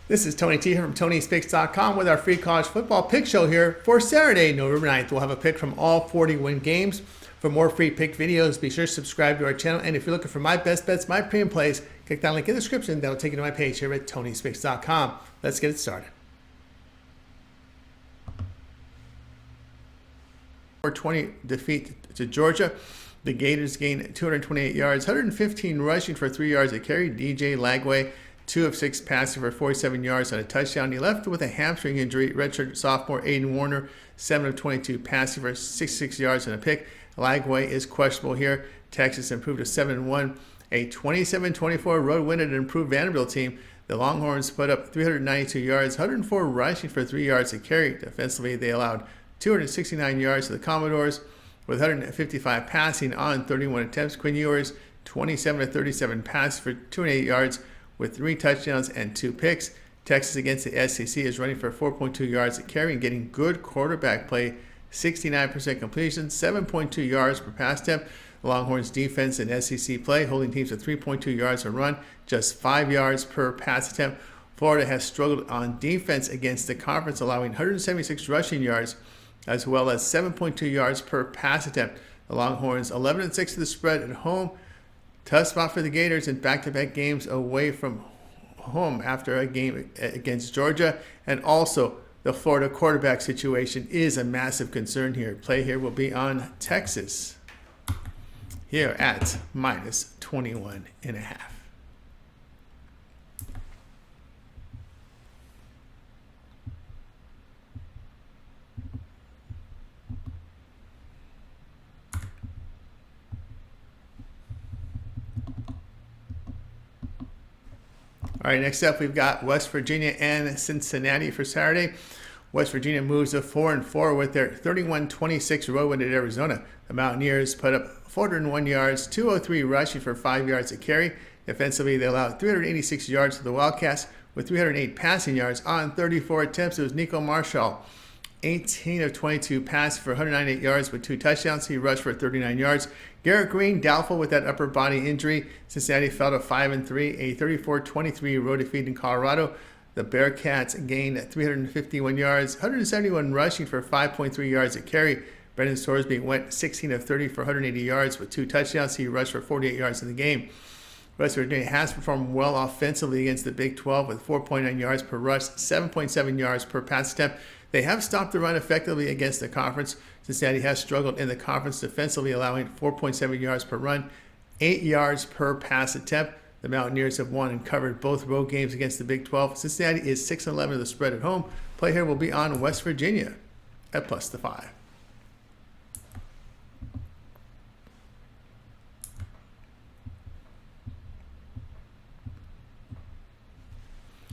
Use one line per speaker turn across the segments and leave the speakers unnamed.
This is Tony T here from Tony'sPicks.com with our free college football pick show here for Saturday, November 9th. We'll have a pick from all 41 games. For more free pick videos, be sure to subscribe to our channel. And if you're looking for my best bets, my premium plays, click that link in the description. That'll take you to my page here at Tony'sPicks.com. Let's get it started. 420 defeat to Georgia. The Gators gained 228 yards, 115 rushing for 3 yards a carry. DJ Lagway, 2 of 6 passing for 47 yards on a touchdown. He left with a hamstring injury. Redshirt sophomore Aiden Warner, 7 of 22 passing for 66 yards on a pick. Lagway is questionable here. Texas improved to 7-1. A 27-24 road win at an improved Vanderbilt team. The Longhorns put up 392 yards, 104 rushing for 3 yards a carry. Defensively, they allowed 269 yards to the Commodores with 155 passing on 31 attempts. Quinn Ewers, 27 of 37 passes for 208 yards with 3 touchdowns and 2 picks. Texas against the SEC is running for 4.2 yards a carry and getting good quarterback play. 69% completion, 7.2 yards per pass attempt. The Longhorns defense in SEC play, holding teams to 3.2 yards a run, just 5 yards per pass attempt. Florida has struggled on defense against the conference, allowing 176 rushing yards as well as 7.2 yards per pass attempt. The Longhorns 11-6 to the spread at home. Tough spot for the Gators in back-to-back games away from home after a game against Georgia. And also, the Florida quarterback situation is a massive concern here. Play here will be on Texas here at minus 21.5. All right, next up we've got West Virginia and Cincinnati for Saturday. West Virginia moves to 4-4 with their 31-26 road win at Arizona. The Mountaineers put up 401 yards, 203 rushing for 5 yards a carry. Defensively, they allowed 386 yards to the Wildcats with 308 passing yards on 34 attempts. It was Nico Marshall, 18 of 22 passes for 198 yards with 2 touchdowns. He rushed for 39 yards. Garrett Green, doubtful with that upper body injury. Cincinnati fell to 5-3, a 34-23 road defeat in Colorado. The Bearcats gained 351 yards, 171 rushing for 5.3 yards a carry. Brendan Sorsby went 16 of 30 for 180 yards with 2 touchdowns. He rushed for 48 yards in the game. West Virginia has performed well offensively against the Big 12 with 4.9 yards per rush, 7.7 yards per pass attempt. They have stopped the run effectively against the conference. Cincinnati has struggled in the conference defensively, allowing 4.7 yards per run, 8 yards per pass attempt. The Mountaineers have won and covered both road games against the Big 12. Cincinnati is 6-11 of the spread at home. Play here will be on West Virginia at +5.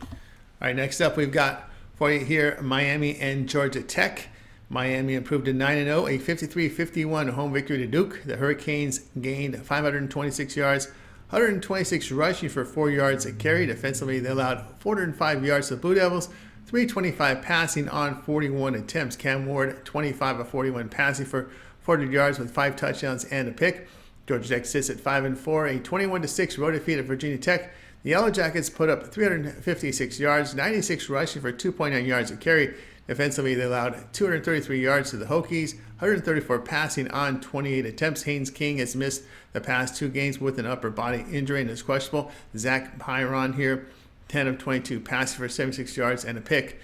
All right, next up we've got for you here Miami and Georgia Tech. Miami improved to 9-0, a 53-51 home victory to Duke. The Hurricanes gained 526 yards, 126 rushing for 4 yards a carry. Defensively, they allowed 405 yards to the Blue Devils, 325 passing on 41 attempts. Cam Ward, 25 of 41 passing for 400 yards with 5 touchdowns and a pick. Georgia Tech sits at 5-4, a 21-6 road defeat at Virginia Tech. The Yellow Jackets put up 356 yards, 96 rushing for 2.9 yards a carry. Defensively, they allowed 233 yards to the Hokies, 134 passing on 28 attempts. Haynes King has missed the past 2 games with an upper body injury and is questionable. Zach Pyron here, 10 of 22 passing for 76 yards and a pick.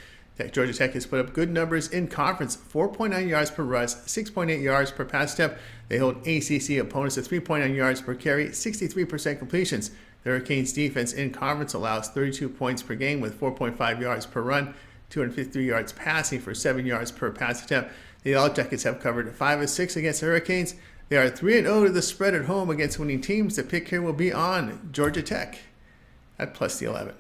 Georgia Tech has put up good numbers in conference, 4.9 yards per rush, 6.8 yards per pass attempt. They hold ACC opponents to 3.9 yards per carry, 63% completions. The Hurricanes defense in conference allows 32 points per game with 4.5 yards per run, 253 yards passing for 7 yards per pass attempt. The Yellow Jackets have covered 5 of 6 against the Hurricanes. They are 3-0 to the spread at home against winning teams. The pick here will be on Georgia Tech at +11.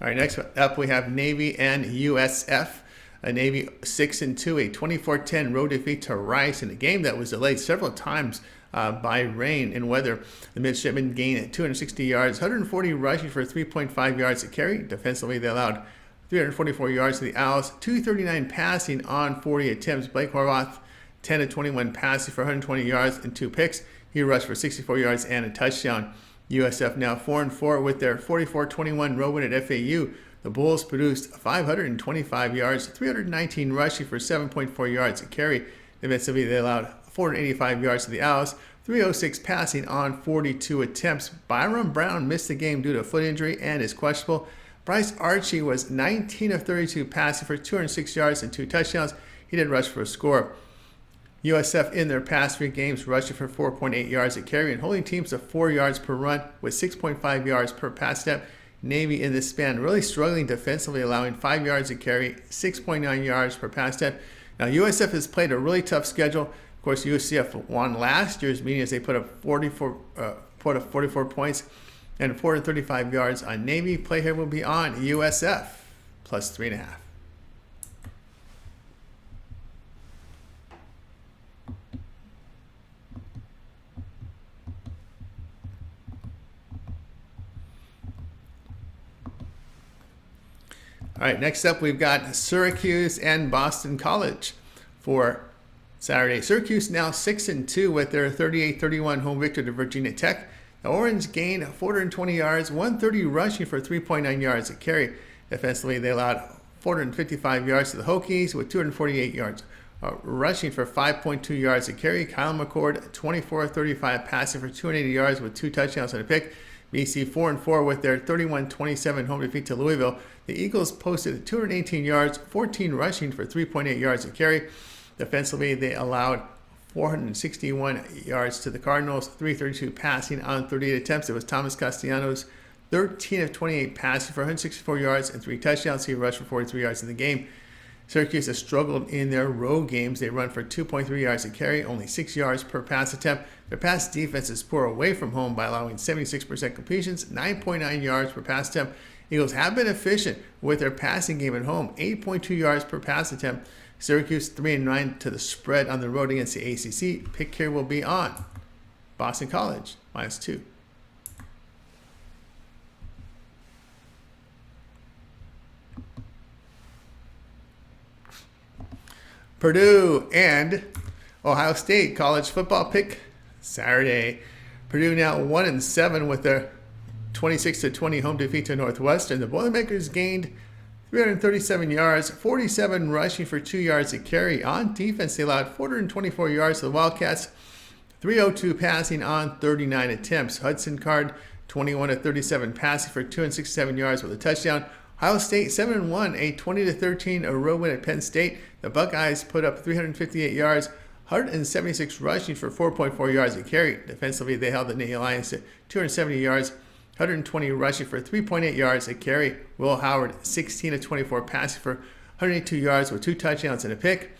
All right, next up we have Navy and USF. Navy 6-2, a 24-10 road defeat to Rice in a game that was delayed several times by rain and weather. The midshipmen gained 260 yards, 140 rushing for 3.5 yards a carry. Defensively, they allowed 344 yards to the Owls, 239 passing on 40 attempts. Blake Horvath, 10 of 21 passing for 120 yards and 2 picks. He rushed for 64 yards and a touchdown. USF now 4-4 with their 44-21 road win at FAU. The Bulls produced 525 yards, 319 rushing for 7.4 yards a carry. Defensively, they allowed 485 yards to the Owls, 306 passing on 42 attempts. Byron Brown missed the game due to a foot injury and is questionable. Bryce Archie was 19 of 32 passing for 206 yards and 2 touchdowns. He did rush for a score. USF in their past 3 games rushing for 4.8 yards a carry and holding teams to 4 yards per run with 6.5 yards per pass step. Navy in this span really struggling defensively, allowing 5 yards a carry, 6.9 yards per pass step. Now USF has played a really tough schedule. Of course, UCF won last year's meeting as they put up 44 points and 435 yards on Navy. Play here will be on USF plus 3.5. All right, next up we've got Syracuse and Boston College for Saturday. Syracuse now 6-2 with their 38-31 home victory to Virginia Tech. The Orange gained 420 yards, 130 rushing for 3.9 yards a carry. Defensively, they allowed 455 yards to the Hokies with 248 yards rushing for 5.2 yards a carry. Kyle McCord 24-35 passing for 280 yards with 2 touchdowns and a pick. BC 4-4 with their 31-27 home defeat to Louisville. The Eagles posted 218 yards, 14 rushing for 3.8 yards a carry. Defensively, they allowed 461 yards to the Cardinals, 332 passing on 38 attempts. It was Thomas Castellanos, 13 of 28 passing for 164 yards and 3 touchdowns. He rushed for 43 yards in the game. Syracuse has struggled in their road games. They run for 2.3 yards a carry, only 6 yards per pass attempt. Their pass defense is poor away from home by allowing 76% completions, 9.9 yards per pass attempt. Eagles have been efficient with their passing game at home, 8.2 yards per pass attempt. Syracuse 3-9 to the spread on the road against the ACC. Pick here will be on Boston College, -2. Purdue and Ohio State college football pick Saturday. Purdue now 1-7 with their 26-20 home defeat to Northwestern. The Boilermakers gained 337 yards, 47 rushing for 2 yards a carry. On defense, they allowed 424 yards to the Wildcats, 302 passing on 39 attempts. Hudson Card 21-37 passing for 267 yards with a touchdown. Ohio State 7-1, a 20-13 road win at Penn State. The Buckeyes put up 358 yards, 176 rushing for 4.4 yards a carry. Defensively, they held the Nittany Lions to 270 yards, 120 rushing for 3.8 yards a carry. Will Howard 16-24 passing for 182 yards with 2 touchdowns and a pick.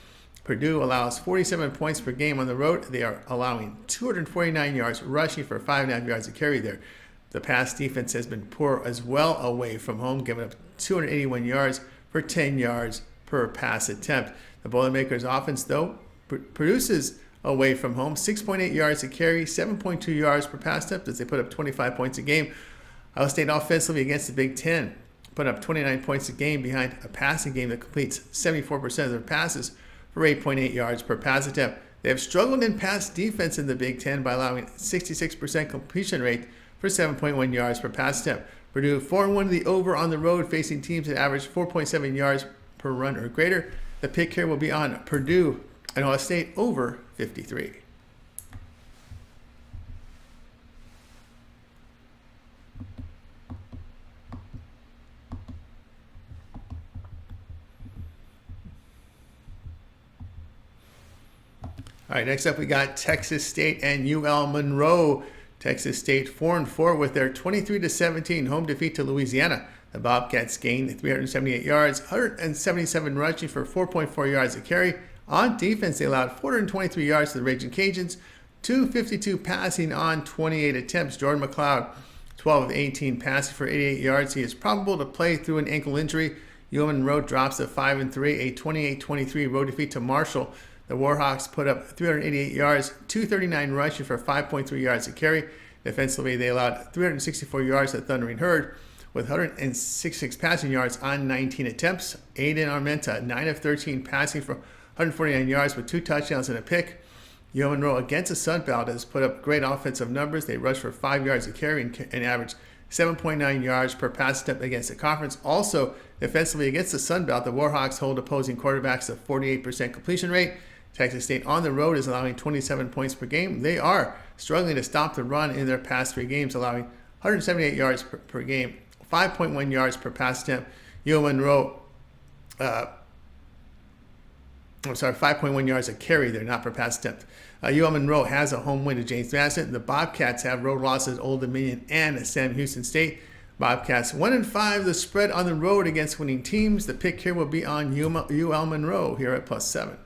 Purdue allows 47 points per game on the road. They are allowing 249 yards rushing for 5.5 yards a carry there. The pass defense has been poor as well away from home, giving up 281 yards for 10 yards per pass attempt. The Boilermakers offense, though, produces away from home 6.8 yards a carry, 7.2 yards per pass attempt as they put up 25 points a game. Ohio State offensively against the Big Ten put up 29 points a game behind a passing game that completes 74% of their passes for 8.8 yards per pass attempt. They have struggled in pass defense in the Big Ten by allowing 66% completion rate for 7.1 yards per pass attempt. Purdue 4-1 to the over on the road, facing teams that average 4.7 yards per run or greater. The pick here will be on Purdue and Ohio State over 53. All right, next up we got Texas State and UL Monroe. Texas State 4-4 with their 23-17 home defeat to Louisiana. The Bobcats gained 378 yards, 177 rushing for 4.4 yards a carry. On defense, they allowed 423 yards to the Raging Cajuns, 252 passing on 28 attempts. Jordan McLeod, 12 of 18 passing for 88 yards. He is probable to play through an ankle injury. UL Monroe drops to 5-3, a 28-23 road defeat to Marshall. The Warhawks put up 388 yards, 239 rushing for 5.3 yards a carry. Defensively, they allowed 364 yards to Thundering Herd with 166 passing yards on 19 attempts. Aiden Armenta, 9 of 13 passing for 149 yards with 2 touchdowns and a pick. Monroe against the Sun Belt has put up great offensive numbers. They rush for 5 yards a carry and average 7.9 yards per pass attempt against the conference. Also, defensively against the Sun Belt, the Warhawks hold opposing quarterbacks to 48% completion rate. Texas State on the road is allowing 27 points per game. They are struggling to stop the run in their past 3 games, allowing 178 yards per game, 5.1 yards per pass attempt. Monroe, 5.1 yards a carry there, not per pass attempt. Monroe has a home win to James Madison. The Bobcats have road losses at Old Dominion and Sam Houston State. Bobcats 1-5, the spread on the road against winning teams. The pick here will be on UL Monroe here at +7.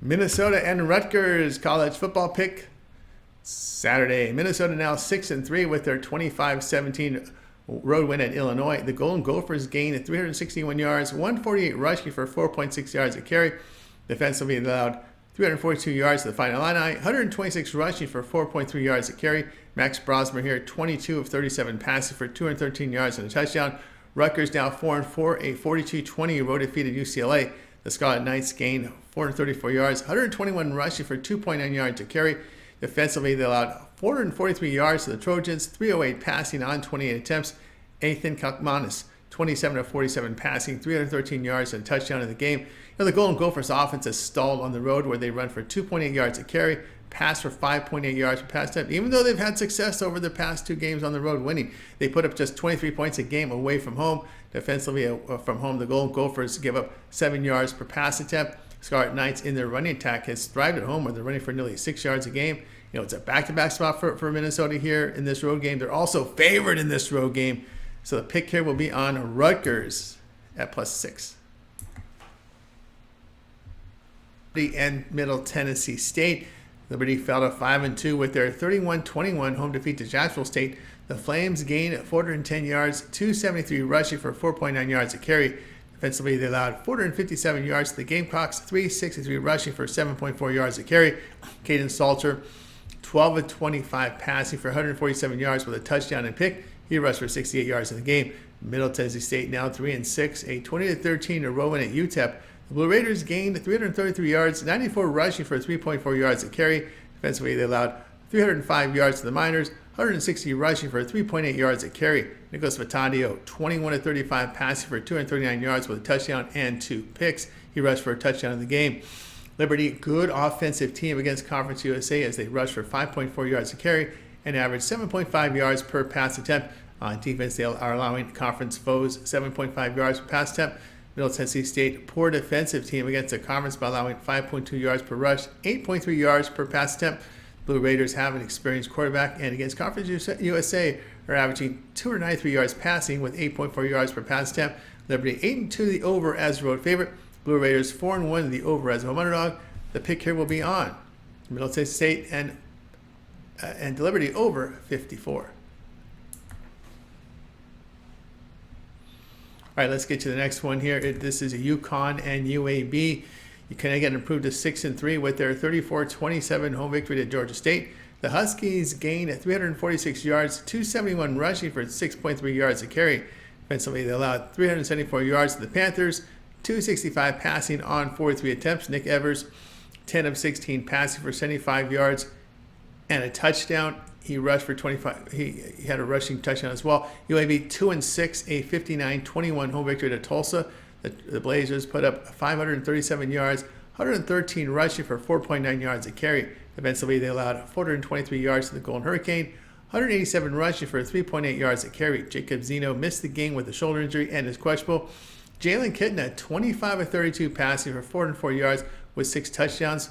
Minnesota and Rutgers college football pick Saturday. Minnesota now 6-3 with their 25-17 road win at Illinois. The Golden Gophers gained 361 yards, 148 rushing for 4.6 yards a carry. Defensively allowed 342 yards to the final line, 126 rushing for 4.3 yards a carry. Max Brosmer here, 22 of 37 passing for 213 yards and a touchdown. Rutgers now 4-4, a 42-20 road defeat at UCLA. The Scarlet Knights gained 434 yards, 121 rushing for 2.9 yards a carry. Defensively, they allowed 443 yards to the Trojans, 308 passing on 28 attempts. Ethan Kalkmanis, 27 of 47 passing, 313 yards and a touchdown in the game. The Golden Gophers offense has stalled on the road where they run for 2.8 yards a carry, pass for 5.8 yards per pass attempt. Even though they've had success over the past 2 games on the road winning, they put up just 23 points a game away from home. Defensively from home, the Golden Gophers give up 7 yards per pass attempt. Scarlet Knights in their running attack has thrived at home where they're running for nearly 6 yards a game. It's a back-to-back spot for Minnesota here in this road game. They're also favored in this road game. So the pick here will be on Rutgers at +6. And Middle Tennessee State. Liberty fell to 5-2 with their 31-21 home defeat to Jacksonville State. The Flames gained 410 yards, 273 rushing for 4.9 yards a carry. Defensively, they allowed 457 yards to the Gamecocks, 363 rushing for 7.4 yards a carry. Caden Salter, 12 of 25 passing for 147 yards with a touchdown and pick. He rushed for 68 yards in the game. Middle Tennessee State now 3-6, a 20-13 road win at UTEP. The Blue Raiders gained 333 yards, 94 rushing for 3.4 yards a carry. Defensively, they allowed 305 yards to the Miners, 160 rushing for 3.8 yards a carry. Nicholas Vitadio, 21 of 35 passing for 239 yards with a touchdown and 2 picks. He rushed for a touchdown in the game. Liberty, good offensive team against Conference USA as they rushed for 5.4 yards a carry and averaged 7.5 yards per pass attempt. On defense, they are allowing conference foes 7.5 yards per pass attempt. Middle Tennessee State, poor defensive team against the conference by allowing 5.2 yards per rush, 8.3 yards per pass attempt. Blue Raiders have an experienced quarterback, and against Conference USA are averaging 293 yards passing with 8.4 yards per pass attempt. Liberty 8-2 the over as road favorite. Blue Raiders 4-1 the over as home underdog. The pick here will be on Middle Tennessee State and Liberty over 54. All right, let's get to the next one here. This is a UConn and UAB. UConn improved to 6-3 with their 34-27 home victory at Georgia State. The Huskies gained 346 yards, 271 rushing for 6.3 yards a carry. Defensively, they allowed 374 yards to the Panthers, 265 passing on 43 attempts. Nick Evers, 10 of 16 passing for 75 yards and a touchdown. He rushed for 25. He had a rushing touchdown as well. UAB 2-6, a 59-21 home victory to Tulsa. The Blazers put up 537 yards, 113 rushing for 4.9 yards a carry. Defensively, they allowed 423 yards to the Golden Hurricane, 187 rushing for 3.8 yards a carry. Jacob Zeno missed the game with a shoulder injury and is questionable. Jalen Kitna, 25 of 32 passing for 404 yards with 6 touchdowns.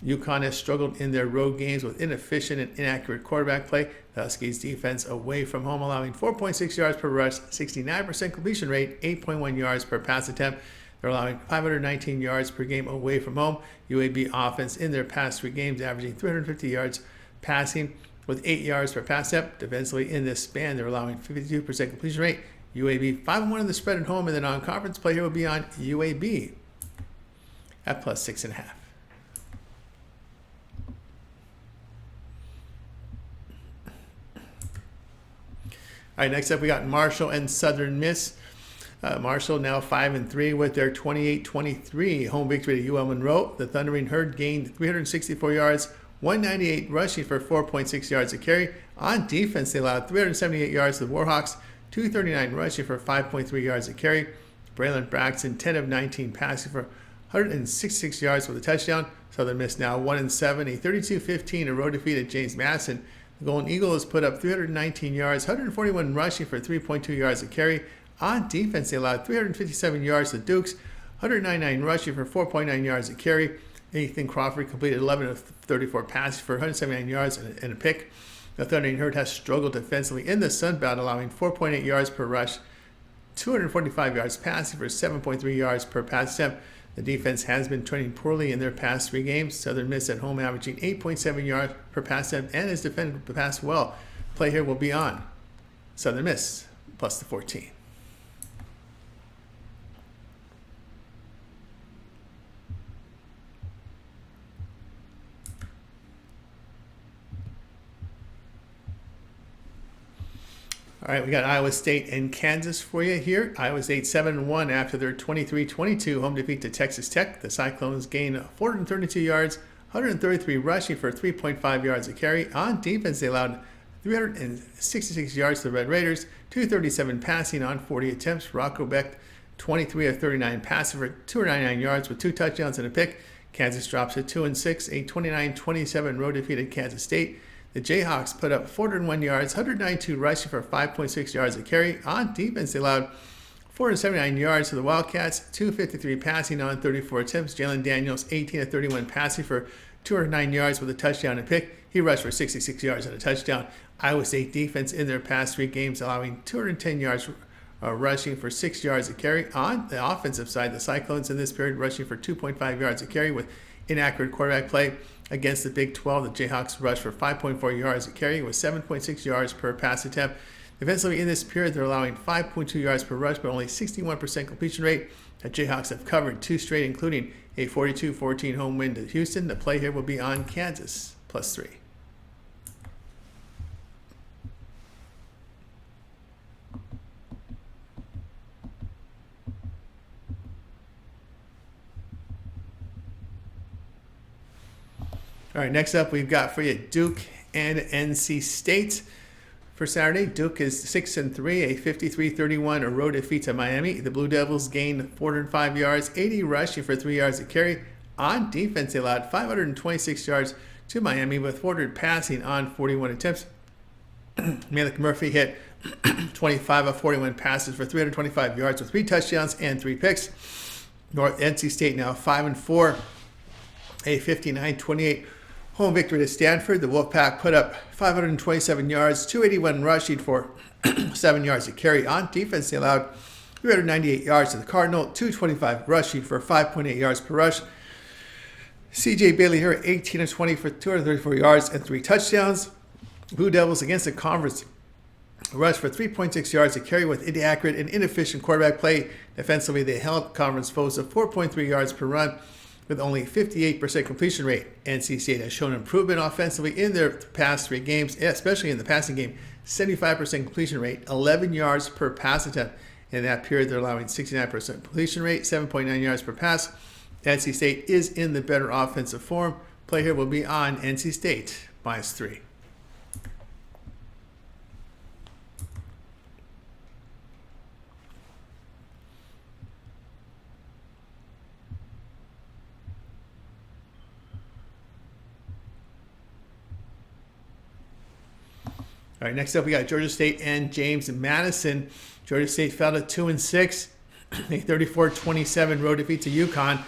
UConn has struggled in their road games with inefficient and inaccurate quarterback play. The Huskies defense away from home allowing 4.6 yards per rush, 69% completion rate, 8.1 yards per pass attempt. They're allowing 519 yards per game away from home. UAB offense in their past 3 games averaging 350 yards passing with 8 yards per pass attempt. Defensively in this span, they're allowing 52% completion rate. UAB 5-1 in the spread at home, and the non-conference play here will be on UAB at +6.5. All right, next up we got Marshall and Southern Miss. Marshall now 5-3 with their 28-23 home victory at UL Monroe. The Thundering Herd gained 364 yards, 198 rushing for 4.6 yards a carry. On defense, they allowed 378 yards to the Warhawks, 239 rushing for 5.3 yards a carry. Braylon Braxton, 10 of 19 passing for 166 yards with a touchdown. Southern Miss now 1-7, a 32-15 road defeat at James Madison. The Golden Eagles put up 319 yards, 141 rushing for 3.2 yards a carry. On defense, they allowed 357 yards to Dukes, 199 rushing for 4.9 yards a carry. Ethan Crawford completed 11 of 34 passes for 179 yards and a pick. The Thundering Herd has struggled defensively in the Sun Belt, allowing 4.8 yards per rush, 245 yards passing for 7.3 yards per pass attempt. The defense has been trending poorly in their past 3 games. Southern Miss at home averaging 8.7 yards per pass attempt and has defended the pass well. Play here will be on Southern Miss plus the 14. All right, we got Iowa State and Kansas for you here. Iowa State 7-1 after their 23-22 home defeat to Texas Tech. The Cyclones gained 432 yards, 133 rushing for 3.5 yards a carry. On defense, they allowed 366 yards to the Red Raiders, 237 passing on 40 attempts. Rocco Beck, 23 of 39 passing for 299 yards with 2 touchdowns and a pick. Kansas drops to 2-6, a 29-27 road defeat at Kansas State. The Jayhawks put up 401 yards, 192 rushing for 5.6 yards a carry. On defense, they allowed 479 yards to the Wildcats, 253 passing on 34 attempts. Jalen Daniels, 18 of 31 passing for 209 yards with a touchdown and pick. He rushed for 66 yards and a touchdown. Iowa State defense in their past 3 games allowing 210 yards rushing for 6 yards a carry. On the offensive side, the Cyclones in this period rushing for 2.5 yards a carry with inaccurate quarterback play. Against the Big 12, the Jayhawks rushed for 5.4 yards a carry with 7.6 yards per pass attempt. Defensively in this period, they're allowing 5.2 yards per rush, but only 61% completion rate. The Jayhawks have covered 2 straight, including a 42-14 home win to Houston. The play here will be on Kansas plus 3. All right, next up we've got for you Duke and NC State. For Saturday, Duke is 6-3, a 53-31 road defeat to Miami. The Blue Devils gained 405 yards, 80 rushing for 3 yards a carry. On defense, they allowed 526 yards to Miami with 400 passing on 41 attempts. Malik Murphy hit 25 of 41 passes for 325 yards with 3 touchdowns and 3 picks. NC State now 5-4, a 59-28 home victory to Stanford. The Wolfpack put up 527 yards, 281 rushing for 7 yards a carry. On defense, they allowed 398 yards to the Cardinal, 225 rushing for 5.8 yards per rush. C.J. Bailey here, 18 of 20 for 234 yards and 3 touchdowns. Blue Devils against the conference rushed for 3.6 yards a carry with inaccurate and inefficient quarterback play. Defensively, they held conference foes to 4.3 yards per run with only 58% completion rate. NC State has shown improvement offensively in their past 3 games, especially in the passing game. 75% completion rate, 11 yards per pass attempt. In that period, they're allowing 69% completion rate, 7.9 yards per pass. NC State is in the better offensive form. Play here will be on NC State minus 3. All right, next up we got Georgia State and James Madison. Georgia State fell to 2-6, a 34-27 road defeat to UConn.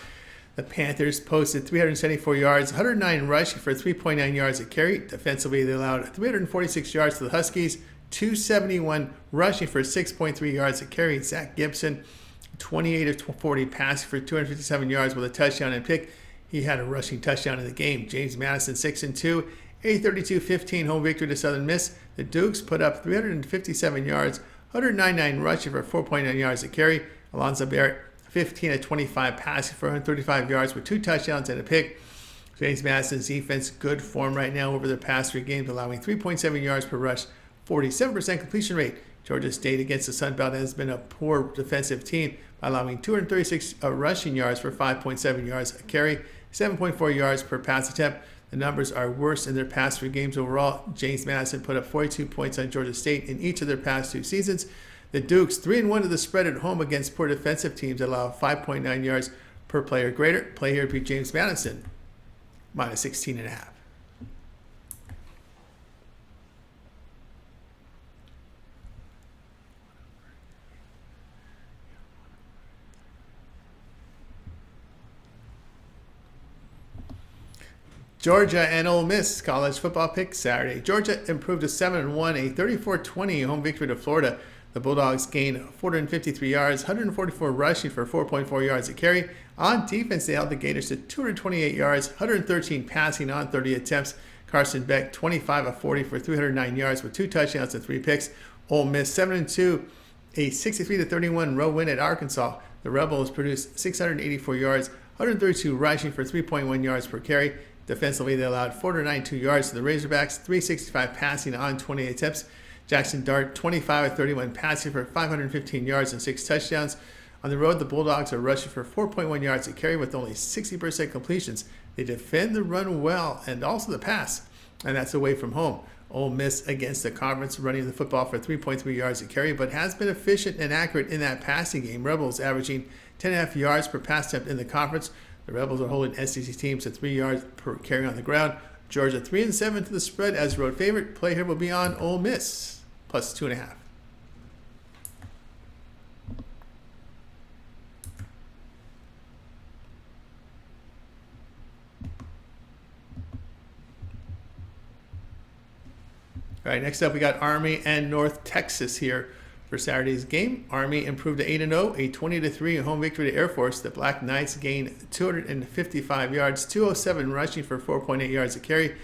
The Panthers posted 374 yards, 109 rushing for 3.9 yards a carry. Defensively, they allowed 346 yards to the Huskies, 271 rushing for 6.3 yards a carry. Zach Gibson, 28 of 40 passing for 257 yards with a touchdown and pick. He had a rushing touchdown in the game. James Madison 6-2. A 32-15 home victory to Southern Miss. The Dukes put up 357 yards, 199 rushing for 4.9 yards a carry. Alonzo Barrett, 15 of 25 passing for 135 yards with 2 touchdowns and a pick. James Madison's defense, good form right now over their past 3 games, allowing 3.7 yards per rush, 47% completion rate. Georgia State against the Sun Belt has been a poor defensive team, allowing 236 rushing yards for 5.7 yards a carry, 7.4 yards per pass attempt. The numbers are worse in their past 3 games overall. James Madison put up 42 points on Georgia State in each of their past 2 seasons. The Dukes 3-1 to the spread at home against poor defensive teams that allow 5.9 yards per player greater. Play here beat James Madison minus 16.5. Georgia and Ole Miss college football pick Saturday. Georgia improved to 7-1, a 34-20 home victory to Florida. The Bulldogs gained 453 yards, 144 rushing for 4.4 yards a carry. On defense, they held the Gators to 228 yards, 113 passing on 30 attempts. Carson Beck 25 of 40 for 309 yards with 2 touchdowns and 3 picks. Ole Miss 7-2, a 63-31 road win at Arkansas. The Rebels produced 684 yards, 132 rushing for 3.1 yards per carry. Defensively, they allowed 492 yards to the Razorbacks, 365 passing on 20 attempts. Jackson Dart, 25 of 31 passing for 515 yards and 6 touchdowns. On the road, the Bulldogs are rushing for 4.1 yards a carry with only 60% completions. They defend the run well and also the pass, and that's away from home. Ole Miss against the conference running the football for 3.3 yards a carry, but has been efficient and accurate in that passing game. Rebels averaging 10.5 yards per pass attempt in the conference. The Rebels are holding SEC teams at 3 yards per carry on the ground. Georgia 3-7 to the spread as road favorite. Play here will be on Ole Miss plus 2.5. All right, next up we got Army and North Texas here for Saturday's game. Army improved to 8-0, a 20-3 home victory to Air Force. The Black Knights gained 255 yards, 207 rushing for 4.8 yards a carry.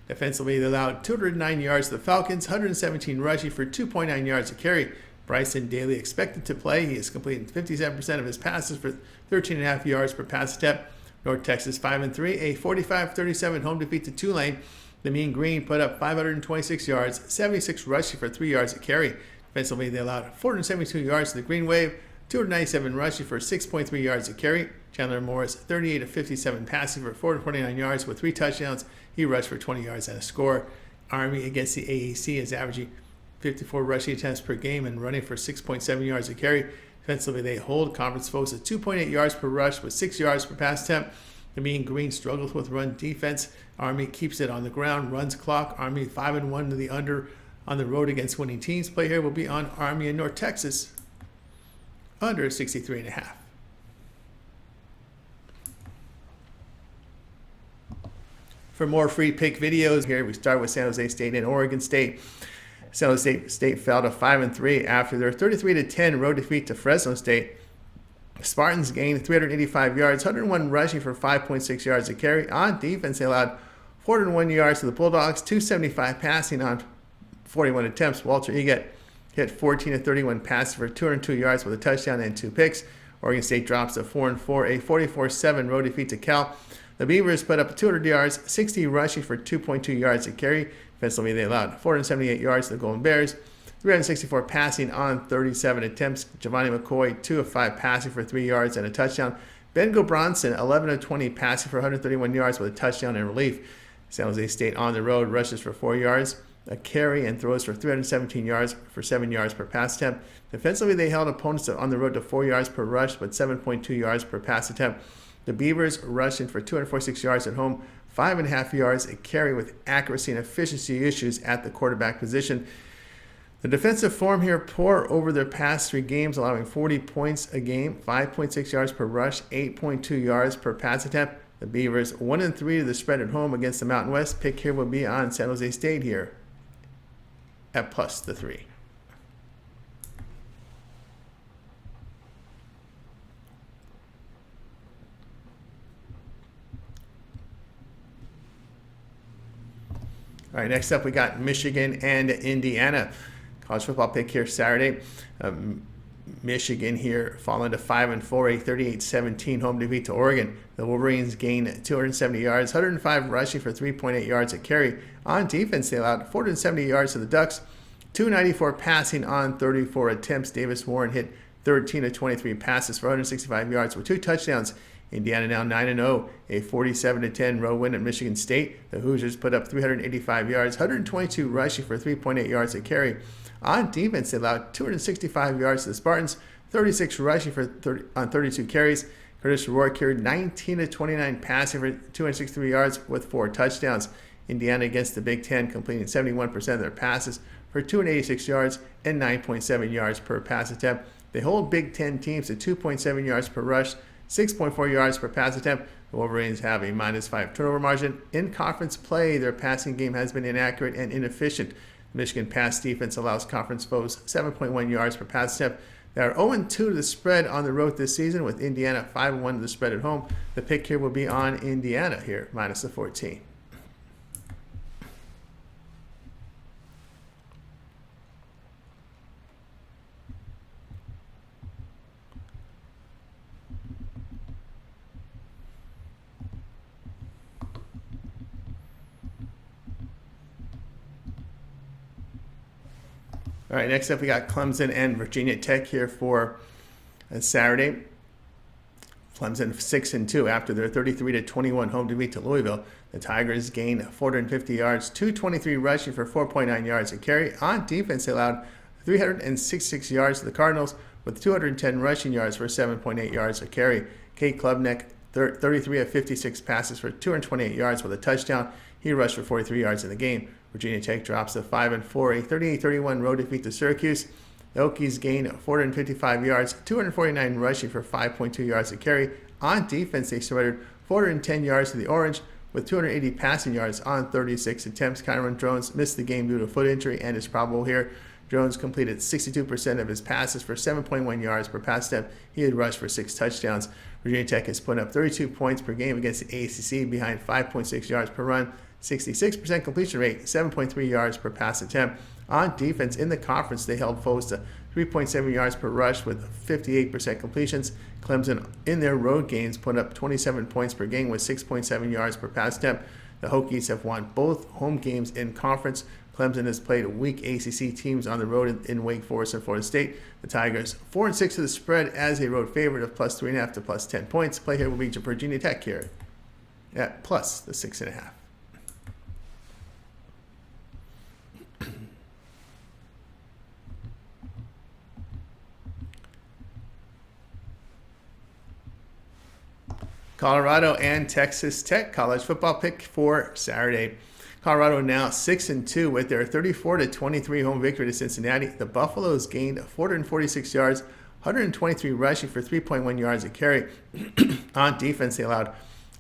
Defensively, they allowed 209 yards to the Falcons, 117 rushing for 2.9 yards a carry. Bryson Daly expected to play. He is completing 57% of his passes for 13.5 yards per pass attempt. North Texas 5-3, a 45-37 home defeat to Tulane. The Mean Green put up 526 yards, 76 rushing for 3 yards a carry. Defensively, they allowed 472 yards to the Green Wave, 297 rushing for 6.3 yards a carry. Chandler Morris, 38 of 57 passing for 429 yards with 3 touchdowns. He rushed for 20 yards and a score. Army against the AAC is averaging 54 rushing attempts per game and running for 6.7 yards a carry. Defensively, they hold conference foes at 2.8 yards per rush with 6 yards per pass attempt. The Mean Green struggles with run defense. Army keeps it on the ground, runs clock. Army 5-1 to the under on the road against winning teams. Play here will be on Army in North Texas under 63.5. For more free pick videos here, we start with San Jose State and Oregon State. San Jose State fell to 5-3 after their 33-10 road defeat to Fresno State. The Spartans gained 385 yards, 101 rushing for 5.6 yards a carry. On defense, they allowed 401 yards to the Bulldogs, 275 passing on 41 attempts. Walter Eggett hit 14 of 31 passes for 202 yards with a touchdown and 2 picks. Oregon State drops to 4-4, a 44-7 road defeat to Cal. The Beavers put up 200 yards, 60 rushing for 2.2 yards a carry. Defensively, they allowed 478 yards to the Golden Bears, 364 passing on 37 attempts. Giovanni McCoy, 2 of 5 passing for 3 yards and a touchdown. Ben Gobronson, 11 of 20 passing for 131 yards with a touchdown and relief. San Jose State on the road rushes for 4 yards, a carry, and throws for 317 yards for 7 yards per pass attempt. Defensively, they held opponents on the road to 4 yards per rush, but 7.2 yards per pass attempt. The Beavers rushing for 246 yards at home, 5.5 yards a carry with accuracy and efficiency issues at the quarterback position. The defensive form here poor over their past 3 games, allowing 40 points a game, 5.6 yards per rush, 8.2 yards per pass attempt. The Beavers 1-3 to the spread at home against the Mountain West. Pick here will be on San Jose State here at plus the 3. All right, next up we got Michigan and Indiana. College football pick here Saturday. Michigan here falling to 5-4, a 38-17 home defeat to Oregon. The Wolverines gained 270 yards, 105 rushing for 3.8 yards a carry. On defense, they allowed 470 yards to the Ducks, 294 passing on 34 attempts. Davis Warren hit 13 of 23 passes for 165 yards with 2 touchdowns. Indiana now 9-0, a 47-10 road win at Michigan State. The Hoosiers put up 385 yards, 122 rushing for 3.8 yards a carry. On defense, they allowed 265 yards to the Spartans, 36 rushing on 32 carries. Curtis Rourke carried 19 of 29 passing for 263 yards with 4 touchdowns. Indiana against the Big Ten, completing 71% of their passes for 286 yards and 9.7 yards per pass attempt. They hold Big Ten teams to 2.7 yards per rush, 6.4 yards per pass attempt. The Wolverines have a -5 turnover margin. In conference play, their passing game has been inaccurate and inefficient. The Michigan pass defense allows conference foes 7.1 yards per pass attempt. They are 0-2 to the spread on the road this season, with Indiana 5-1 to the spread at home. The pick here will be on Indiana here, -14. All right, next up we got Clemson and Virginia Tech here for Saturday. Clemson 6-2 after their 33-21 home defeat to Louisville. The Tigers gained 450 yards, 223 rushing for 4.9 yards a carry. On defense, they allowed 366 yards to the Cardinals with 210 rushing yards for 7.8 yards a carry. Kate Klubnik 33 of 56 passes for 228 yards with a touchdown. He rushed for 43 yards in the game. Virginia Tech drops to 5-4, a 38-31 road defeat to Syracuse. The Hokies gained 455 yards, 249 rushing for 5.2 yards a carry. On defense, they surrendered 410 yards to the Orange with 280 passing yards on 36 attempts. Kyron Drones missed the game due to a foot injury and is probable here. Drones completed 62% of his passes for 7.1 yards per pass attempt. He had rushed for 6 touchdowns. Virginia Tech has put up 32 points per game against the ACC behind 5.6 yards per run, 66% completion rate, 7.3 yards per pass attempt. On defense, in the conference, they held foes to 3.7 yards per rush with 58% completions. Clemson, in their road games, put up 27 points per game with 6.7 yards per pass attempt. The Hokies have won both home games in conference. Clemson has played weak ACC teams on the road in Wake Forest and Florida State. The Tigers 4-6 to the spread as a road favorite of +3.5 to +10 points. Play here will be Virginia Tech here at plus the 6.5. Colorado and Texas Tech college football pick for Saturday. Colorado now 6-2 with their 34-23 home victory to Cincinnati. The Buffaloes gained 446 yards, 123 rushing for 3.1 yards a carry. On defense, they allowed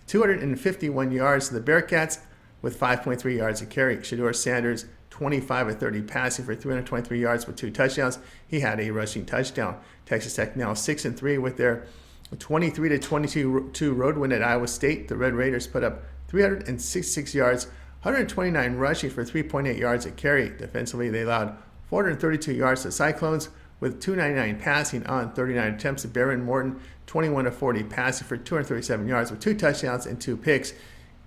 251 yards to the Bearcats with 5.3 yards a carry. Shedeur Sanders 25-30 passing for 323 yards with 2 touchdowns. He had a rushing touchdown. Texas Tech now 6-3 with their 23-22 road win at Iowa State. The Red Raiders put up 366 yards, 129 rushing for 3.8 yards a carry. Defensively, they allowed 432 yards to the Cyclones with 299 passing on 39 attempts. Baron Morton 21-40 passing for 237 yards with 2 touchdowns and 2 picks.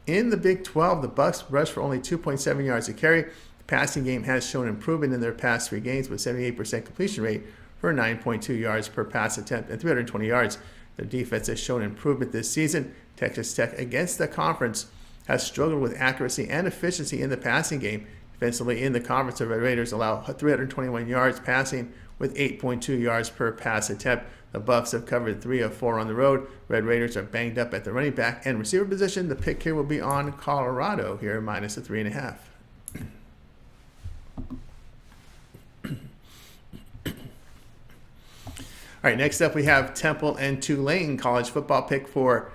In the Big 12, the Bucks rushed for only 2.7 yards a carry. The passing game has shown improvement in their past 3 games with 78% completion rate for 9.2 yards per pass attempt and 320 yards. Their defense has shown improvement this season. Texas Tech against the conference has struggled with accuracy and efficiency in the passing game. Defensively in the conference, the Red Raiders allow 321 yards passing with 8.2 yards per pass attempt. The Buffs have covered 3 of 4 on the road. Red Raiders are banged up at the running back and receiver position. The pick here will be on Colorado here, minus the 3.5. All right, next up we have Temple and Tulane college football pick for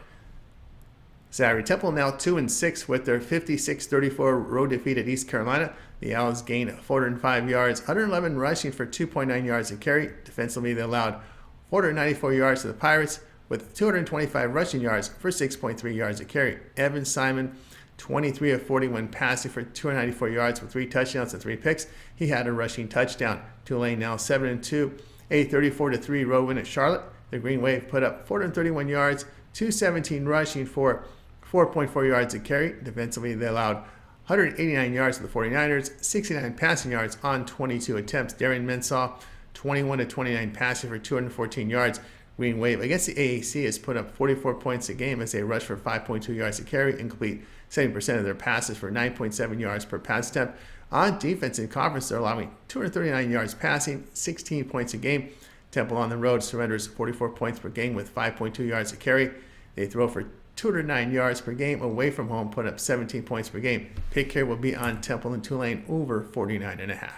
Saturday. Temple now 2-6 with their 56-34 road defeat at East Carolina. The Owls gained 405 yards, 111 rushing for 2.9 yards a carry. Defensively, they allowed 494 yards to the Pirates with 225 rushing yards for 6.3 yards a carry. Evan Simon, 23 of 41 passing for 294 yards with 3 touchdowns and 3 picks. He had a rushing touchdown. Tulane now 7-2. A 34-3 road win at Charlotte. The Green Wave put up 431 yards, 217 rushing for 4.4 yards a carry. Defensively, they allowed 189 yards for the 49ers, 69 passing yards on 22 attempts. Darian Mensah, 21 of 29 passing for 214 yards. Green Wave against the AAC has put up 44 points a game as they rush for 5.2 yards a carry and complete 70% of their passes for 9.7 yards per pass attempt. On defense in conference, they're allowing 239 yards passing, 16 points a game. Temple on the road surrenders 44 points per game with 5.2 yards a carry. They throw for 209 yards per game. Away from home, put up 17 points per game. Pick here will be on Temple and Tulane over 49.5.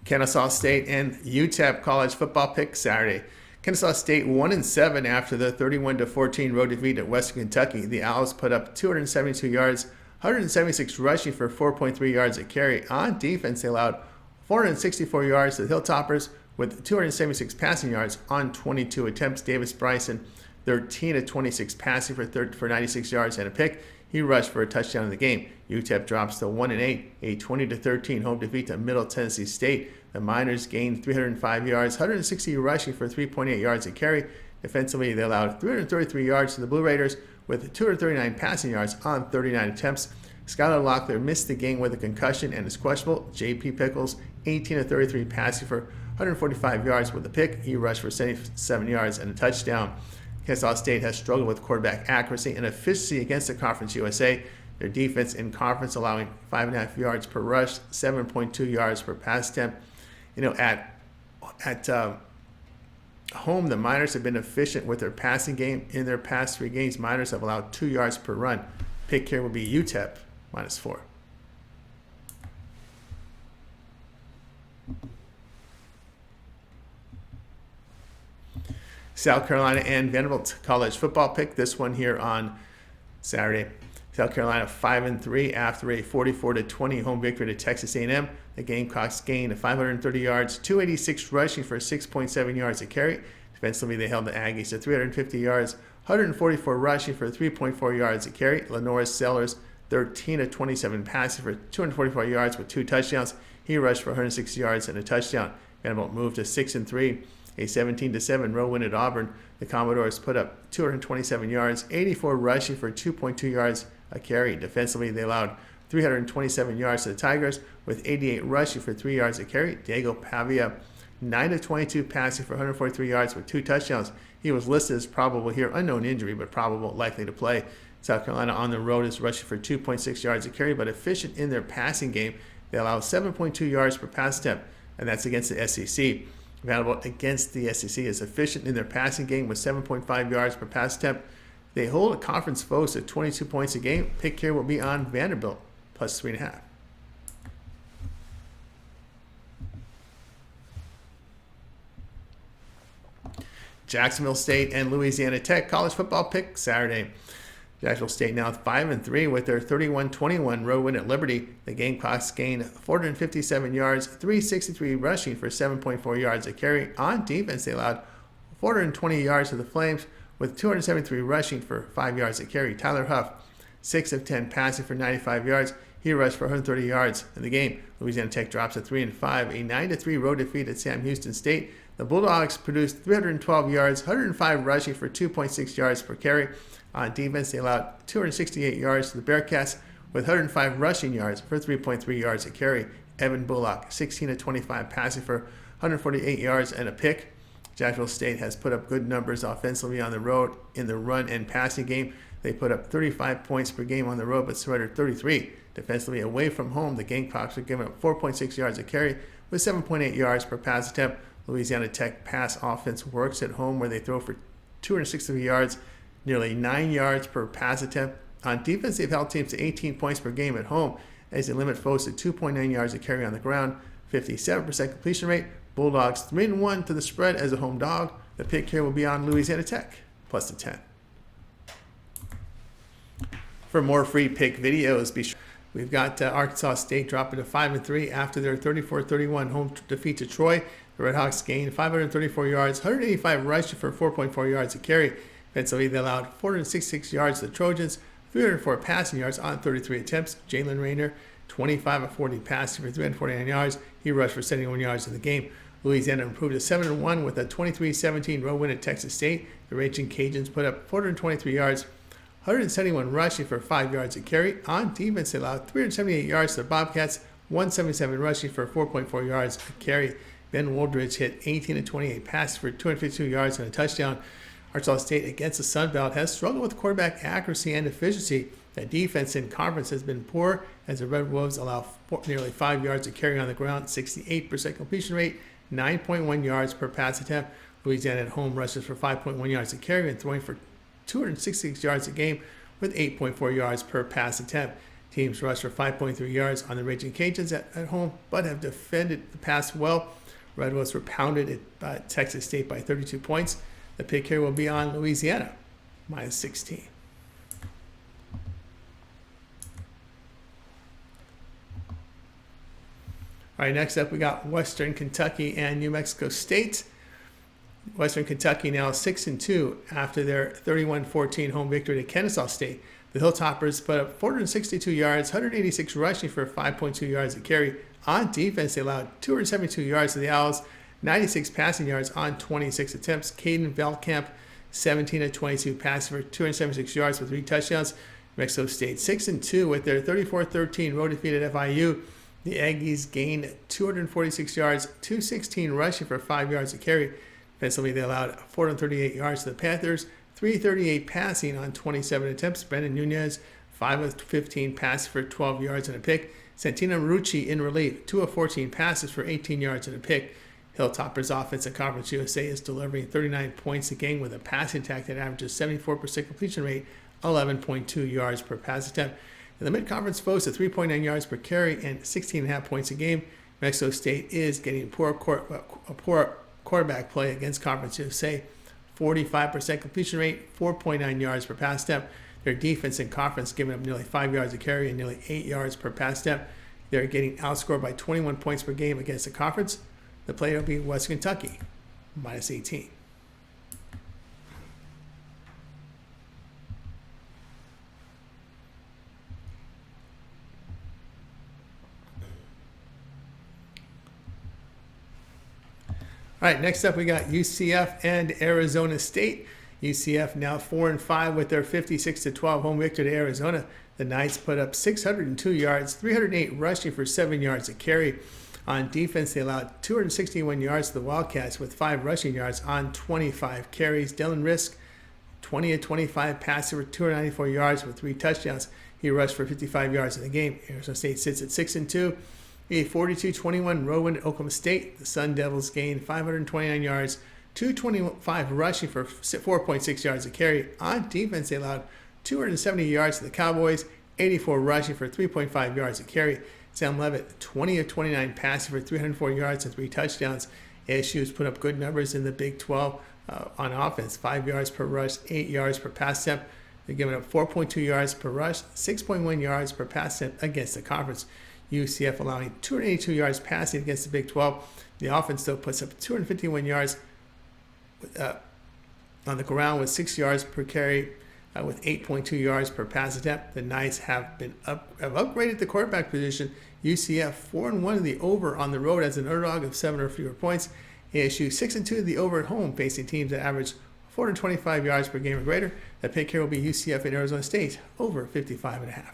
Kennesaw State and UTEP college football pick Saturday. Kennesaw State 1-7 after the 31-14 road defeat at Western Kentucky. The Owls put up 272 yards, 176 rushing for 4.3 yards a carry. On defense, they allowed 464 yards to the Hilltoppers with 276 passing yards on 22 attempts. Davis Bryson, 13 of 26 passing for 96 yards and a pick. He rushed for a touchdown in the game. UTEP drops to 1-8, a 20-13 home defeat to Middle Tennessee State. The Miners gained 305 yards, 160 rushing for 3.8 yards a carry. Defensively, they allowed 333 yards to the Blue Raiders with 239 passing yards on 39 attempts. Skylar Locklear missed the game with a concussion and is questionable. J.P. Pickles, 18 of 33 passing for 145 yards with a pick. He rushed for 77 yards and a touchdown. Kennesaw State has struggled with quarterback accuracy and efficiency against the Conference USA. Their defense in conference allowing 5.5 yards per rush, 7.2 yards per pass attempt. At home, the Miners have been efficient with their passing game. In their past 3 games, Miners have allowed 2 yards per run. Pick here will be UTEP -4. South Carolina and Vanderbilt college football pick. This one here on Saturday. South Carolina 5-3 after a 44-20 home victory to Texas A&M. The Gamecocks gained 530 yards, 286 rushing for 6.7 yards a carry. Defensively, they held the Aggies to 350 yards, 144 rushing for 3.4 yards a carry. Lenore Sellers 13 of 27 passing for 244 yards with 2 touchdowns. He rushed for 160 yards and a touchdown. Vanderbilt moved to 6-3. A 17-7 road win at Auburn. The Commodores put up 227 yards, 84 rushing for 2.2 yards a carry. Defensively, they allowed 327 yards to the Tigers with 88 rushing for 3 yards a carry. Diego Pavia, 9 of 22 passing for 143 yards with 2 touchdowns. He was listed as probable here, unknown injury, but probable, likely to play. South Carolina on the road is rushing for 2.6 yards a carry, but efficient in their passing game. They allow 7.2 yards per pass attempt, and that's against the SEC. Vanderbilt against the SEC is efficient in their passing game with 7.5 yards per pass attempt. They hold a conference foes at 22 points a game. Pick here will be on Vanderbilt +3.5. Jacksonville State and Louisiana Tech college football pick Saturday. Jacksonville State now 5-3 with their 31-21 road win at Liberty. The Gamecocks gained 457 yards, 363 rushing for 7.4 yards a carry. On defense, they allowed 420 yards to the Flames with 273 rushing for 5 yards a carry. Tyler Huff, 6 of 10 passing for 95 yards. He rushed for 130 yards in the game. Louisiana Tech drops to 3-5, a 9-3 road defeat at Sam Houston State. The Bulldogs produced 312 yards, 105 rushing for 2.6 yards per carry. On defense, they allowed 268 yards to the Bearcats with 105 rushing yards for 3.3 yards a carry. Evan Bullock, 16 of 25 passing for 148 yards and a pick. Jacksonville State has put up good numbers offensively on the road in the run and passing game. They put up 35 points per game on the road, but surrendered 33. Defensively, away from home, the Gamecocks are giving up 4.6 yards a carry with 7.8 yards per pass attempt. Louisiana Tech pass offense works at home where they throw for 263 yards, nearly 9 yards per pass attempt. On defense, they've held teams to 18 points per game at home as they limit foes to 2.9 yards a carry on the ground, 57% completion rate. Bulldogs 3-1 to the spread as a home dog. The pick here will be on Louisiana Tech +10. For more free pick videos, be sure. We've got Arkansas State dropping to 5-3 after their 34-31 home defeat to Troy. The Redhawks gained 534 yards, 185 rushing for 4.4 yards a carry. Defensively, they allowed 466 yards to the Trojans, 304 passing yards on 33 attempts. Jalen Rayner, 25 of 40 passing for 349 yards. He rushed for 71 yards in the game. Louisiana improved to 7-1 with a 23-17 road win at Texas State. The Raging Cajuns put up 423 yards, 171 rushing for 5 yards a carry. On defense, they allowed 378 yards to the Bobcats, 177 rushing for 4.4 yards a carry. Ben Woldridge hit 18 of 28 passes for 252 yards and a touchdown. Arkansas State against the Sun Belt has struggled with quarterback accuracy and efficiency. That defense in conference has been poor as the Red Wolves allow nearly 5 yards a carry on the ground, 68% completion rate, 9.1 yards per pass attempt. Louisiana at home rushes for 5.1 yards a carry and throwing for 266 yards a game with 8.4 yards per pass attempt. Teams rush for 5.3 yards on the Raging Cajuns at home, but have defended the pass well. Red Wolves were pounded at Texas State by 32 points. The pick here will be on Louisiana, minus 16. All right, next up we got Western Kentucky and New Mexico State. Western Kentucky now 6-2 after their 31-14 home victory to Kennesaw State. The Hilltoppers put up 462 yards, 186 rushing for 5.2 yards a carry. On defense, they allowed 272 yards to the Owls, 96 passing yards on 26 attempts. Caden Veldkamp, 17 of 22 passing for 276 yards with 3 touchdowns. New Mexico State 6-2 with their 34-13 road defeat at FIU. The Aggies gained 246 yards, 216 rushing for 5 yards a carry. Defensively, they allowed 438 yards to the Panthers, 338 passing on 27 attempts. Brendan Nunez, 5 of 15 passes for 12 yards and a pick. Santino Marucci in relief, 2 of 14 passes for 18 yards and a pick. Hilltoppers offense at Conference USA is delivering 39 points a game with a passing attack that averages 74% completion rate, 11.2 yards per pass attempt. And the mid-conference boasts a 3.9 yards per carry and 16.5 points a game. New Mexico State is getting poor quarterback play against Conference USA. 45% completion rate, 4.9 yards per pass attempt. Their defense in conference giving up nearly 5 yards a carry and nearly 8 yards per pass attempt. They're getting outscored by 21 points per game against the conference. The play will be West Kentucky, minus 18. All right, next up we got UCF and Arizona State. UCF now 4-5 with their 56-12 home victory to Arizona. The Knights put up 602 yards, 308 rushing for 7 yards a carry. On defense, they allowed 261 yards to the Wildcats with 5 rushing yards on 25 carries. Dylan Risk, 20 of 25 passing for 294 yards with 3 touchdowns. He rushed for 55 yards in the game. Arizona State sits at 6-2. A 42-21 road win at Oklahoma State. The Sun Devils gained 529 yards, 225 rushing for 4.6 yards a carry. On defense, they allowed 270 yards to the Cowboys, 84 rushing for 3.5 yards a carry. Sam Levitt, 20 of 29 passing for 304 yards and 3 touchdowns. ASU has put up good numbers in the Big 12 on offense, 5 yards per rush, 8 yards per pass attempt. They're giving up 4.2 yards per rush, 6.1 yards per pass attempt against the conference. UCF allowing 282 yards passing against the Big 12. The offense still puts up 251 yards on the ground with 6 yards per carry with 8.2 yards per pass attempt. The Knights have upgraded the quarterback position. UCF 4-1 in the over on the road as an underdog of 7 or fewer points. ASU 6-2 the over at home, facing teams that average 425 yards per game or greater. The pick here will be UCF and Arizona State over 55.5.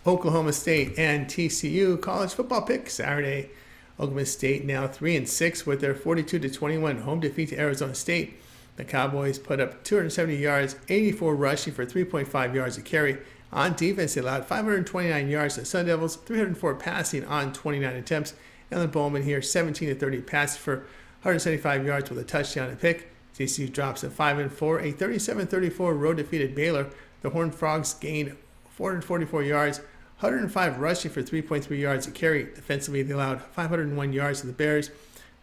Oklahoma State and TCU college football pick Saturday. Oklahoma State now 3-6 with their 42-21 home defeat to Arizona State. The Cowboys put up 270 yards, 84 rushing for 3.5 yards a carry. On defense, they allowed 529 yards to the Sun Devils, 304 passing on 29 attempts. Ellen Bowman here, 17-30 passes for 175 yards with a touchdown and pick. TCU drops at 5-4, a 37-34 road defeat at Baylor. The Horned Frogs gained 444 yards, 105 rushing for 3.3 yards a carry. Defensively, they allowed 501 yards to the Bears,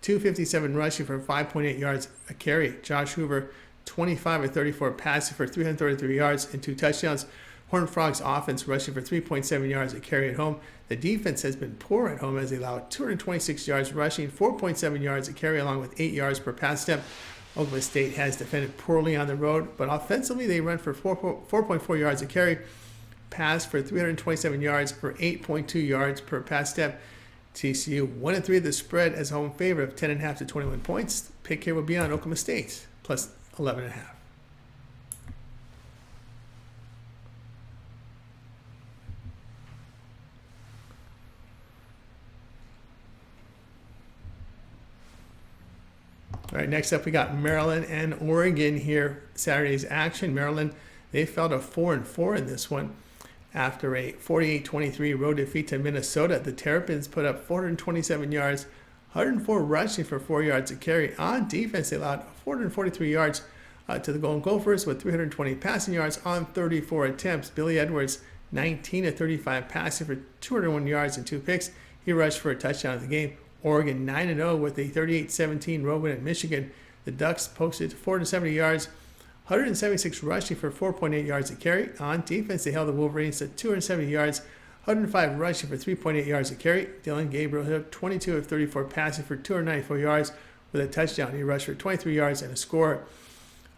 257 rushing for 5.8 yards a carry. Josh Hoover, 25-34 passing for 333 yards and 2 touchdowns. Horned Frogs offense rushing for 3.7 yards a carry at home. The defense has been poor at home as they allowed 226 yards rushing, 4.7 yards a carry along with 8 yards per pass attempt. Oklahoma State has defended poorly on the road, but offensively they run for 4.4 yards a carry, pass for 327 yards for 8.2 yards per pass step. TCU 1-3 of the spread as home favorite of 10.5 to 21 points. Pick here will be on Oklahoma State plus 11.5. All right, next up we got Maryland and Oregon here. Saturday's action. Maryland, they fell to 4-4 in this one after a 48-23 road defeat to Minnesota. The Terrapins put up 427 yards, 104 rushing for 4 yards a carry. On defense, they allowed 443 yards to the Golden Gophers with 320 passing yards on 34 attempts. Billy Edwards, 19 of 35 passing for 201 yards and 2 picks. He rushed for a touchdown in the game. Oregon 9-0 with a 38-17 road win at Michigan. The Ducks posted 470 yards, 176 rushing for 4.8 yards a carry. On defense, they held the Wolverines to 270 yards, 105 rushing for 3.8 yards a carry. Dylan Gabriel hit 22 of 34 passing for 294 yards with a touchdown. He rushed for 23 yards and a score.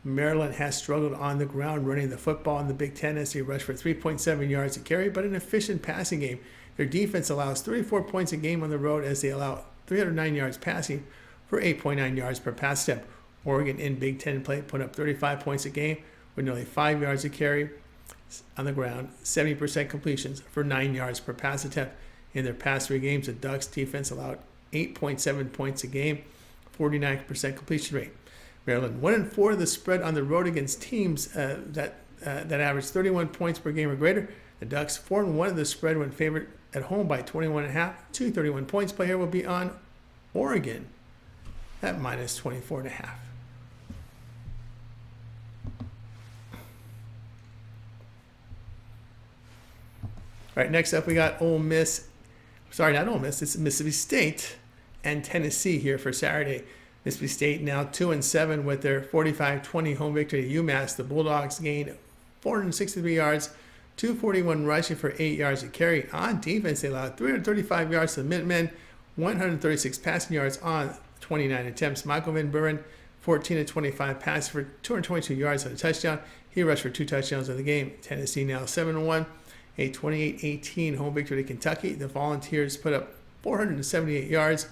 Maryland has struggled on the ground running the football in the Big Ten as they rushed for 3.7 yards a carry, but an efficient passing game. Their defense allows 34 points a game on the road as they allow 309 yards passing for 8.9 yards per pass step. Oregon in Big Ten play put up 35 points a game with nearly 5 yards a carry on the ground, 70% completions for 9 yards per pass attempt. In their past 3 games, the Ducks defense allowed 8.7 points a game, 49% completion rate. Maryland 1-4 the spread on the road against teams that average 31 points per game or greater. The Ducks 4-1 of the spread when favored at home by 21.5 to 31 points. Play here will be on Oregon at minus 24.5. All right, next up we got Ole Miss. Sorry, not Ole Miss. It's Mississippi State and Tennessee here for Saturday. Mississippi State now 2-7 with their 45-20 home victory at UMass. The Bulldogs gained 463 yards, 241 rushing for 8 yards a carry. On defense, they allowed 335 yards to the Minutemen, 136 passing yards on 29 attempts. Michael Van Buren, 14 of 25 passing for 222 yards on a touchdown. He rushed for 2 touchdowns in the game. Tennessee now 7-1, a 28-18 home victory to Kentucky. The Volunteers put up 478 yards,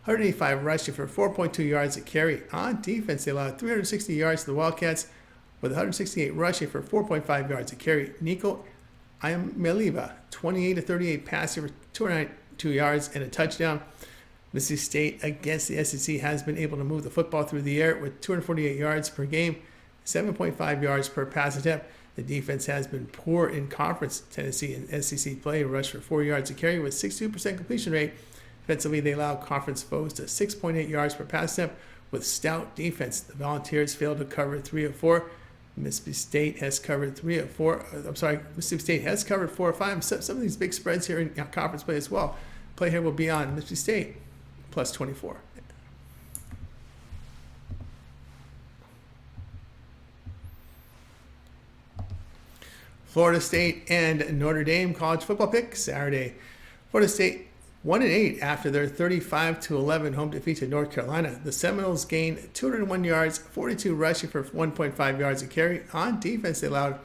185 rushing for 4.2 yards a carry. On defense, they allowed 360 yards to the Wildcats, with 168 rushing for 4.5 yards a carry. Nico Iamaleava, 28 of 38 passing for 292 yards and a touchdown. Mississippi State against the SEC has been able to move the football through the air with 248 yards per game, 7.5 yards per pass attempt. The defense has been poor in conference. Tennessee and SEC play rushed for 4 yards a carry with 62% completion rate. Defensively, they allow conference foes to 6.8 yards per pass attempt with stout defense. The Volunteers failed to cover 3 of 4. Mississippi State has covered 3 of 4. Mississippi State has covered 4 or 5. Some of these big spreads here in conference play as well. Play here will be on Mississippi State plus 24. Florida State and Notre Dame college football pick Saturday. Florida State 1-8 after their 35-11 home defeat to North Carolina. The Seminoles gained 201 yards, 42 rushing for 1.5 yards a carry. On defense, they allowed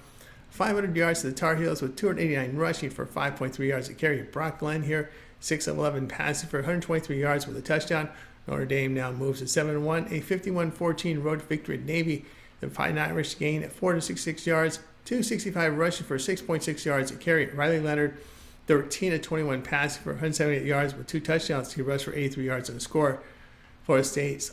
500 yards to the Tar Heels with 289 rushing for 5.3 yards a carry. Brock Glenn here, 6 of 11 passing for 123 yards with a touchdown. Notre Dame now moves to 7-1, a 51-14 road victory at Navy. The Fighting Irish gained 466 yards, 265 rushing for 6.6 yards a carry. Riley Leonard, 13 of 21 passing for 178 yards with 2 touchdowns. He rushed for 83 yards and a score. Florida State's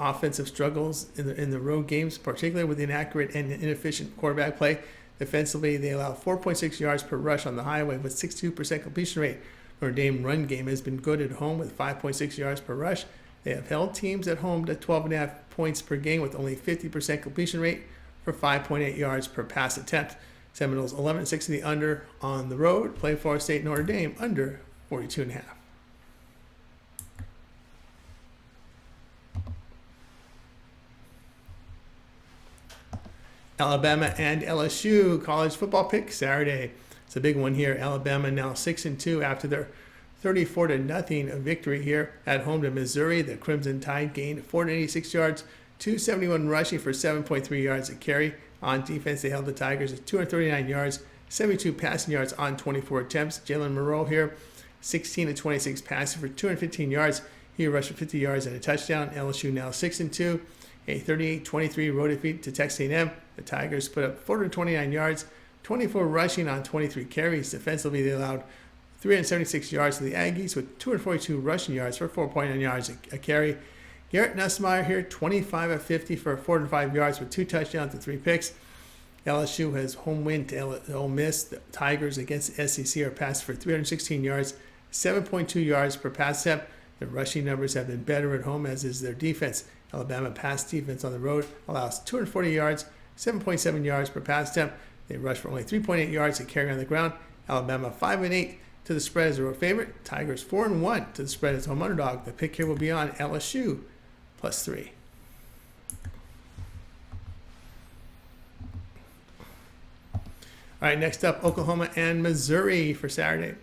offensive struggles in the road games, particularly with inaccurate and inefficient quarterback play. Defensively, they allow 4.6 yards per rush on the highway with 62% completion rate. Notre Dame run game has been good at home with 5.6 yards per rush. They have held teams at home to 12.5 points per game with only 50% completion rate for 5.8 yards per pass attempt. Seminoles 11-6 to the under on the road. Play Florida State Notre Dame under 42.5. Alabama and LSU college football pick Saturday. It's a big one here. Alabama now 6-2 after their 34-0 victory here at home to Missouri. The Crimson Tide gained 486 yards, 271 rushing for 7.3 yards a carry. On defense, they held the Tigers at 239 yards, 72 passing yards on 24 attempts. Jalen Monroe here, 16 of 26 passing for 215 yards. He rushed for 50 yards and a touchdown. LSU now 6-2, a 38-23 road defeat to Texas A&M. The Tigers put up 429 yards, 24 rushing on 23 carries. Defensively, they allowed 376 yards to the Aggies with 242 rushing yards for 4.9 yards a carry. Garrett Nussmeier here, 25 of 50 for 405 yards with 2 touchdowns and 3 picks. LSU has home win to Ole Miss. The Tigers against the SEC are passed for 316 yards, 7.2 yards per pass attempt. The rushing numbers have been better at home, as is their defense. Alabama pass defense on the road allows 240 yards, 7.7 yards per pass attempt. They rush for only 3.8 yards to carry on the ground. Alabama 5-8 to the spread as a road favorite. Tigers 4-1 to the spread as home underdog. The pick here will be on LSU +3. All right, next up, Oklahoma and Missouri for Saturday.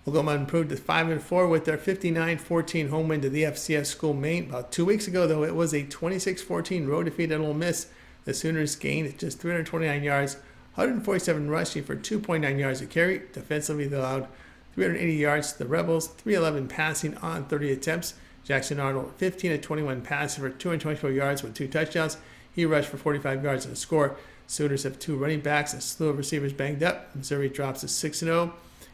Oklahoma improved to 5-4 with their 59-14 home win to the FCS school Maine. About 2 weeks ago, though, it was a 26-14 road defeat at Ole Miss. The Sooners gained just 329 yards, 147 rushing for 2.9 yards a carry. Defensively, they allowed 380 yards to the Rebels, 311 passing on 30 attempts. Jackson Arnold, 15 of 21 passing for 224 yards with 2 touchdowns. He rushed for 45 yards and a score. Sooners have 2 running backs, a slew of receivers banged up. Missouri drops to 6-0,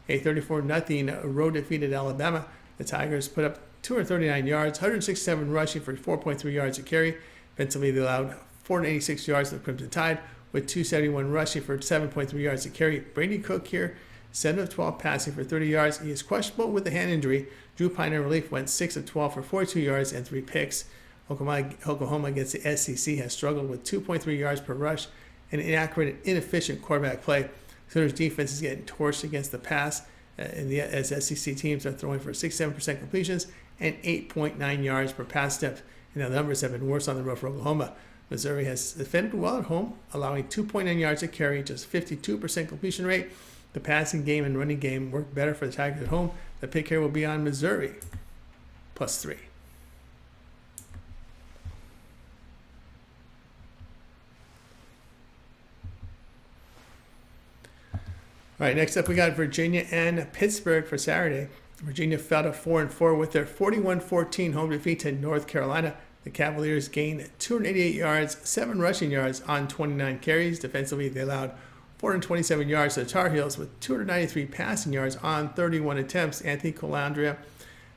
a 34-0 road defeat at Alabama. The Tigers put up 239 yards, 167 rushing for 4.3 yards a carry. Defensively, they allowed 486 yards to the Crimson Tide with 271 rushing for 7.3 yards a carry. Brady Cook here, 7 of 12 passing for 30 yards. He is questionable with a hand injury. Drew Pine in relief went 6 of 12 for 42 yards and 3 picks. Oklahoma against the SEC has struggled with 2.3 yards per rush and inaccurate and inefficient quarterback play. Sooners defense is getting torched against the pass as SEC teams are throwing for 67% completions and 8.9 yards per pass attempt. And the numbers have been worse on the road for Oklahoma. Missouri has defended well at home, allowing 2.9 yards a carry, just 52% completion rate. The passing game and running game work better for the Tigers at home. The pick here will be on Missouri +3. All right, next up we got Virginia and Pittsburgh for Saturday. Virginia fell to 4-4 with their 41-14 home defeat to North Carolina. The Cavaliers gained 288 yards, 7 rushing yards on 29 carries. Defensively, they allowed 427 yards to the Tar Heels with 293 passing yards on 31 attempts. Anthony Colandrea,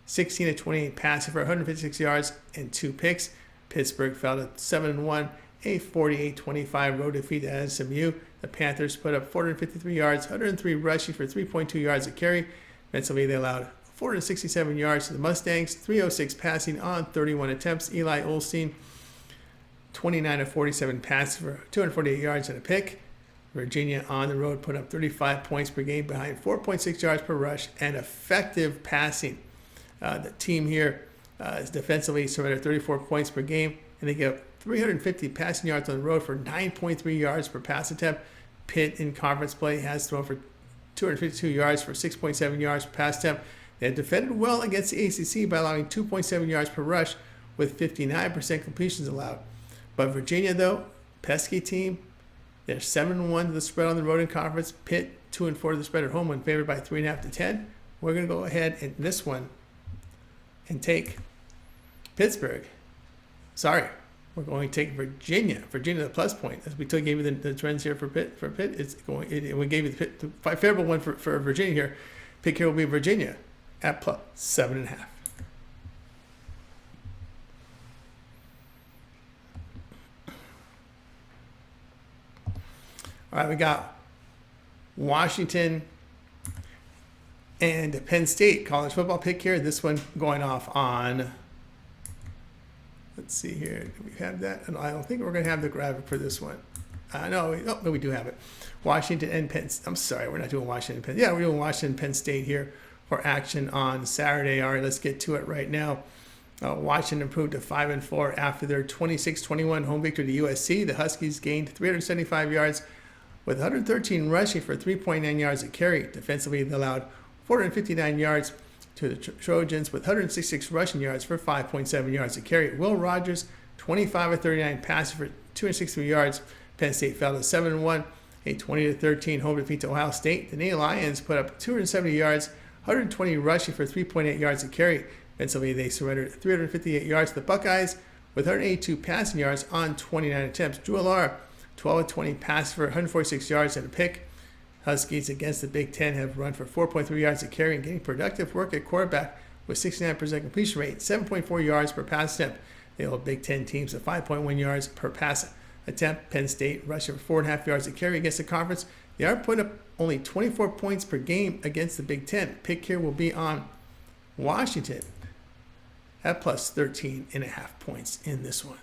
16 of 28 passing for 156 yards and 2 picks. Pittsburgh fell to 7-1, a 48-25 road defeat at SMU. The Panthers put up 453 yards, 103 rushing for 3.2 yards a carry. Defensively, they allowed 467 yards to the Mustangs, 306 passing on 31 attempts. Eli Olstein, 29 of 47 passing for 248 yards and a pick. Virginia on the road put up 35 points per game behind 4.6 yards per rush and effective passing. The team here is defensively surrendered 34 points per game, and they give 350 passing yards on the road for 9.3 yards per pass attempt. Pitt in conference play has thrown for 252 yards for 6.7 yards per pass attempt. They have defended well against the ACC by allowing 2.7 yards per rush with 59% completions allowed. But Virginia, though, pesky team. They're 7-1 to the spread on the road in conference. Pitt 2-4 to the spread at home when favored by 3.5 to 10. We're going to go ahead in this one and take Pittsburgh. Sorry, we're going to take Virginia. Virginia the plus point. As we gave you the trends here for Pitt. It's going. We gave you the favorable one for Virginia here. Pick here will be Virginia at plus 7.5. All right, we got Washington and Penn State college football pick here. This one going off on, let's see here. Do we have that? And I don't think we're going to have the graphic for this one. No, we do have it. Washington and Penn. I'm sorry, we're not doing Washington and Penn. Yeah, we're doing Washington and Penn State here for action on Saturday. All right, let's get to it right now. Washington improved to 5-4 after their 26-21 home victory to USC. The Huskies gained 375 yards with 113 rushing for 3.9 yards a carry. Defensively, they allowed 459 yards to the Trojans with 166 rushing yards for 5.7 yards a carry. Will Rogers, 25 of 39 passing for 263 yards. Penn State fell to 7-1, a 20-13 home defeat to Ohio State. The Nittany Lions put up 270 yards, 120 rushing for 3.8 yards a carry. Pennsylvania, they surrendered 358 yards to the Buckeyes with 182 passing yards on 29 attempts. Drew Allar, 12 of 20 passes for 146 yards and a pick. Huskies against the Big Ten have run for 4.3 yards a carry and getting productive work at quarterback with 69% completion rate, 7.4 yards per pass attempt. They hold Big Ten teams at 5.1 yards per pass attempt. Penn State rushing for 4.5 yards a carry against the conference. They are putting up only 24 points per game against the Big Ten. Pick here will be on Washington at plus 13.5 points in this one.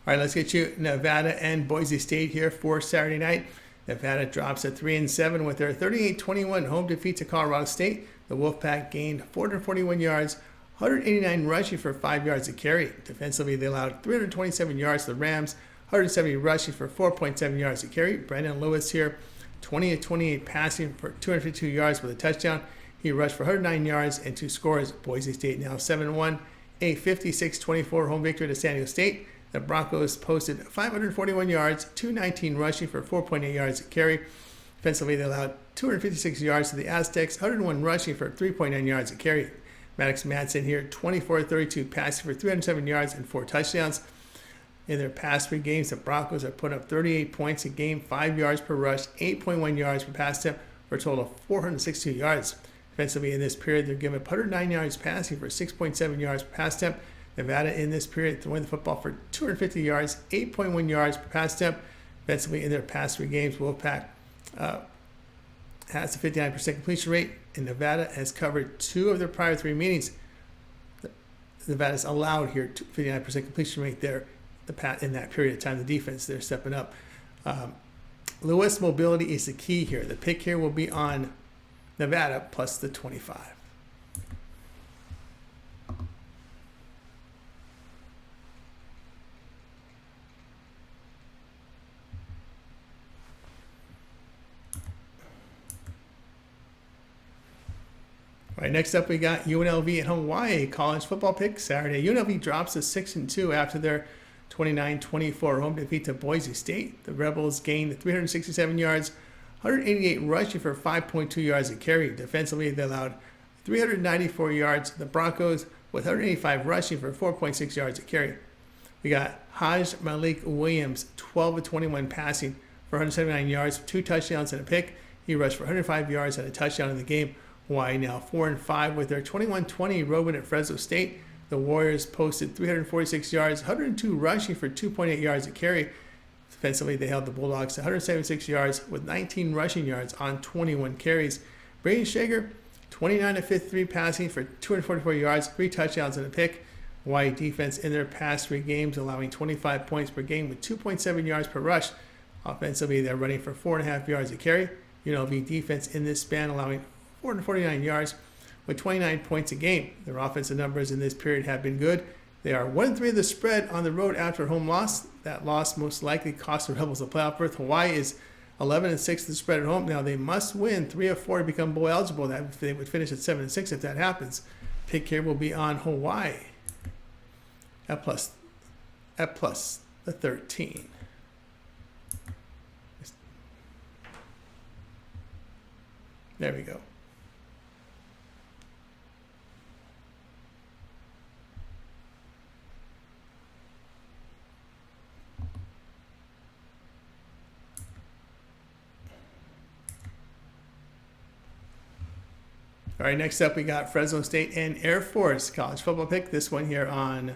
All right, let's get you Nevada and Boise State here for Saturday night. Nevada drops at 3-7 with their 38-21 home defeat to Colorado State. The Wolfpack gained 441 yards, 189 rushing for 5 yards a carry. Defensively, they allowed 327 yards to the Rams, 170 rushing for 4.7 yards a carry. Brandon Lewis here, 20 of 28 passing for 252 yards with a touchdown. He rushed for 109 yards and 2 scores. Boise State now 7-1, a 56-24 home victory to San Diego State. The Broncos posted 541 yards, 219 rushing for 4.8 yards a carry. Defensively, they allowed 256 yards to the Aztecs, 101 rushing for 3.9 yards a carry. Maddox Madsen here, 24-32 passing for 307 yards and 4 touchdowns. In their past 3 games, the Broncos have put up 38 points a game, 5 yards per rush, 8.1 yards per pass attempt, for a total of 462 yards. Defensively, in this period, they're giving up 109 yards passing for 6.7 yards per pass attempt. Nevada in this period throwing the football for 250 yards, 8.1 yards per pass attempt. Defensively, in their past 3 games, Wolfpack has a 59% completion rate, and Nevada has covered 2 of their prior 3 meetings. Nevada's allowed here 59% completion rate there in that period of time. The defense, they're stepping up. Lewis mobility is the key here. The pick here will be on Nevada plus the 25. All right, next up we got UNLV at Hawaii college football pick Saturday. UNLV drops to 6-2 after their 29-24 home defeat to Boise State. The Rebels gained 367 yards, 188 rushing for 5.2 yards a carry. Defensively, they allowed 394 yards. The Broncos with 185 rushing for 4.6 yards a carry. We got Hajj Malik Williams, 12 of 21 passing for 179 yards, 2 touchdowns and a pick. He rushed for 105 yards and a touchdown in the game. Hawaii now 4-5 with their 21-20 road win at Fresno State. The Warriors posted 346 yards, 102 rushing for 2.8 yards a carry. Defensively, they held the Bulldogs to 176 yards with 19 rushing yards on 21 carries. Brady Shager, 29 of 53 passing for 244 yards, 3 touchdowns and a pick. Hawaii defense in their past 3 games allowing 25 points per game with 2.7 yards per rush. Offensively, they're running for 4.5 yards a carry. UNLV defense in this span allowing 449 yards with 29 points a game. Their offensive numbers in this period have been good. They are 1-3 of the spread on the road after a home loss. That loss most likely cost the Rebels a playoff berth. Hawaii is 11-6 of the spread at home. Now they must win 3 of 4 to become bowl eligible. That they would finish at 7-6 if that happens. Pick here will be on Hawaii at plus the 13. There we go. All right, next up we got Fresno State and Air Force college football pick. This one here on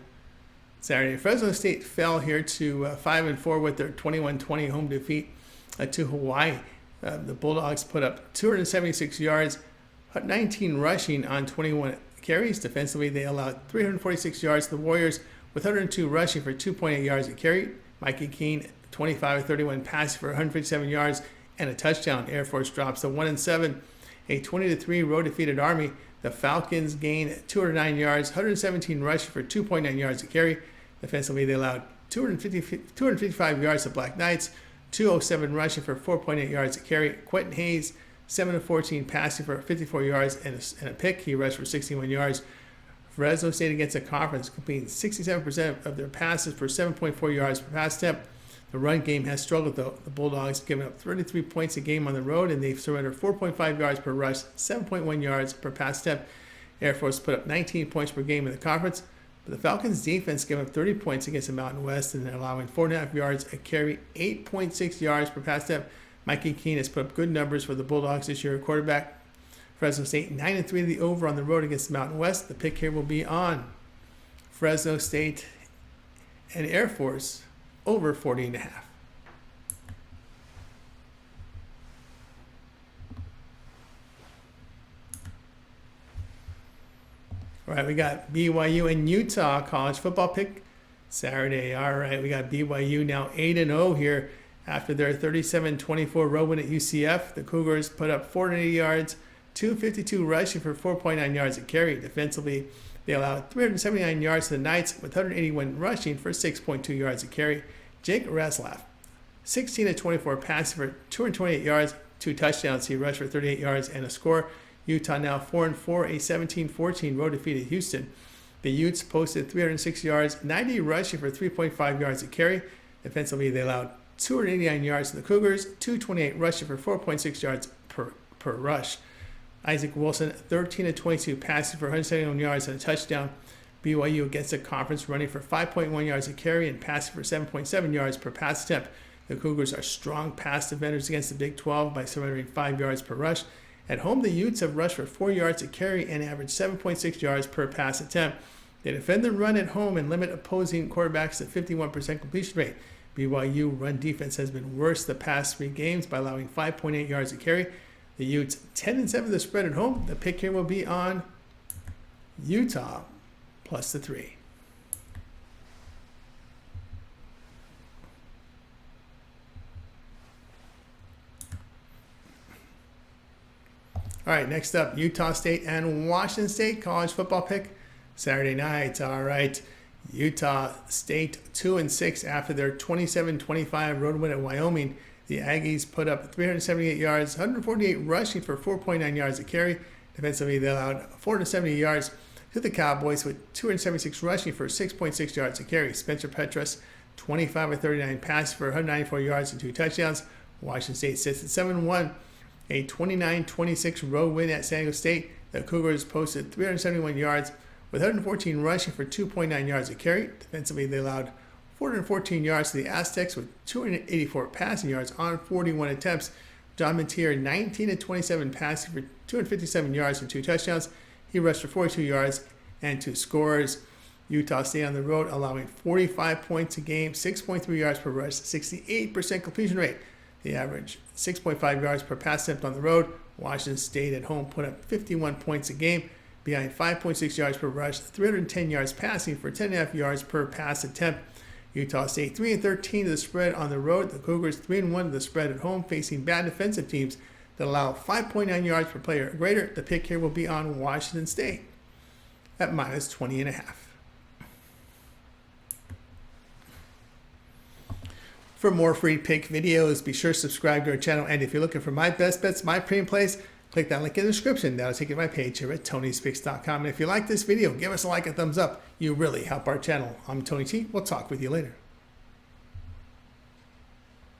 Saturday. Fresno State fell here to 5-4 with their 21-20 home defeat to Hawaii. The Bulldogs put up 276 yards, 19 rushing on 21 carries. Defensively, they allowed 346 yards to the Warriors with 102 rushing for 2.8 yards a carry. Mikey Keene, 25 of 31 passing for 157 yards and a touchdown. Air Force drops to 1-7 A 20-3 road defeat at Army. The Falcons gained 209 yards, 117 rushing for 2.9 yards a carry. Defensively, they allowed 255 yards to Black Knights, 207 rushing for 4.8 yards a carry. Quentin Hayes, 7-14 passing for 54 yards and a pick. He rushed for 61 yards. Fresno State against the conference, completing 67% of their passes for 7.4 yards per pass attempt. The run game has struggled, though. The Bulldogs giving up 33 points a game on the road, and they've surrendered 4.5 yards per rush, 7.1 yards per pass attempt. Air Force put up 19 points per game in the conference, but the Falcons' defense gave up 30 points against the Mountain West, and they're allowing 4.5 yards a carry, 8.6 yards per pass attempt. Mikey Keene has put up good numbers for the Bulldogs this year. Quarterback Fresno State 9-3 to the over on the road against the Mountain West. The pick here will be on Fresno State and Air Force over 40.5. All right, we got BYU and Utah college football pick Saturday. All right, we got BYU now 8-0 here after their 37-24 road win at UCF. The Cougars put up 480 yards, 252 rushing for 4.9 yards a carry. Defensively, they allowed 379 yards to the Knights with 181 rushing for 6.2 yards a carry. Jake Reslaf, 16-24 passing for 228 yards, 2 touchdowns. He rushed for 38 yards and a score. Utah now 4-4, a 17-14 road defeat at Houston. The Utes posted 306 yards, 90 rushing for 3.5 yards a carry. Defensively, they allowed 289 yards to the Cougars, 228 rushing for 4.6 yards per rush. Isaac Wilson, 13-22 passing for 171 yards and a touchdown. BYU against the conference running for 5.1 yards a carry and passing for 7.7 yards per pass attempt. The Cougars are strong pass defenders against the Big 12 by surrendering 5 yards per rush. At home, the Utes have rushed for 4 yards a carry and averaged 7.6 yards per pass attempt. They defend the run at home and limit opposing quarterbacks to 51% completion rate. BYU run defense has been worse the past 3 games by allowing 5.8 yards a carry. The Utes 10-7 the spread at home. The pick here will be on Utah plus the 3. All right, next up, Utah State and Washington State college football pick Saturday night. All right, Utah State 2-6 after their 27-25 road win at Wyoming. The Aggies put up 378 yards, 148 rushing for 4.9 yards a carry. Defensively, they allowed 470 yards to the Cowboys with 276 rushing for 6.6 yards a carry. Spencer Petras, 25-39 passing for 194 yards and 2 touchdowns. Washington State sits at 7-1. A 29-26 road win at San Diego State. The Cougars posted 371 yards with 114 rushing for 2.9 yards a carry. Defensively, they allowed 414 yards to the Aztecs with 284 passing yards on 41 attempts. John Matier, 19-27 passing for 257 yards and 2 touchdowns. He rushed for 42 yards and 2 scores. Utah State on the road, allowing 45 points a game, 6.3 yards per rush, 68% completion rate. They average 6.5 yards per pass attempt on the road. Washington State at home put up 51 points a game, behind 5.6 yards per rush, 310 yards passing for 10.5 yards per pass attempt. Utah State 3-13 to the spread on the road. The Cougars 3-1 to the spread at home, facing bad defensive teams that allow 5.9 yards per player or greater. The pick here will be on Washington State at minus 20.5. For more free pick videos, be sure to subscribe to our channel. And if you're looking for my best bets, my premium plays, click that link in the description. That'll take you to my page here at Tony'sPicks.com. And if you like this video, give us a like and thumbs up. You really help our channel. I'm Tony T. We'll talk with you later.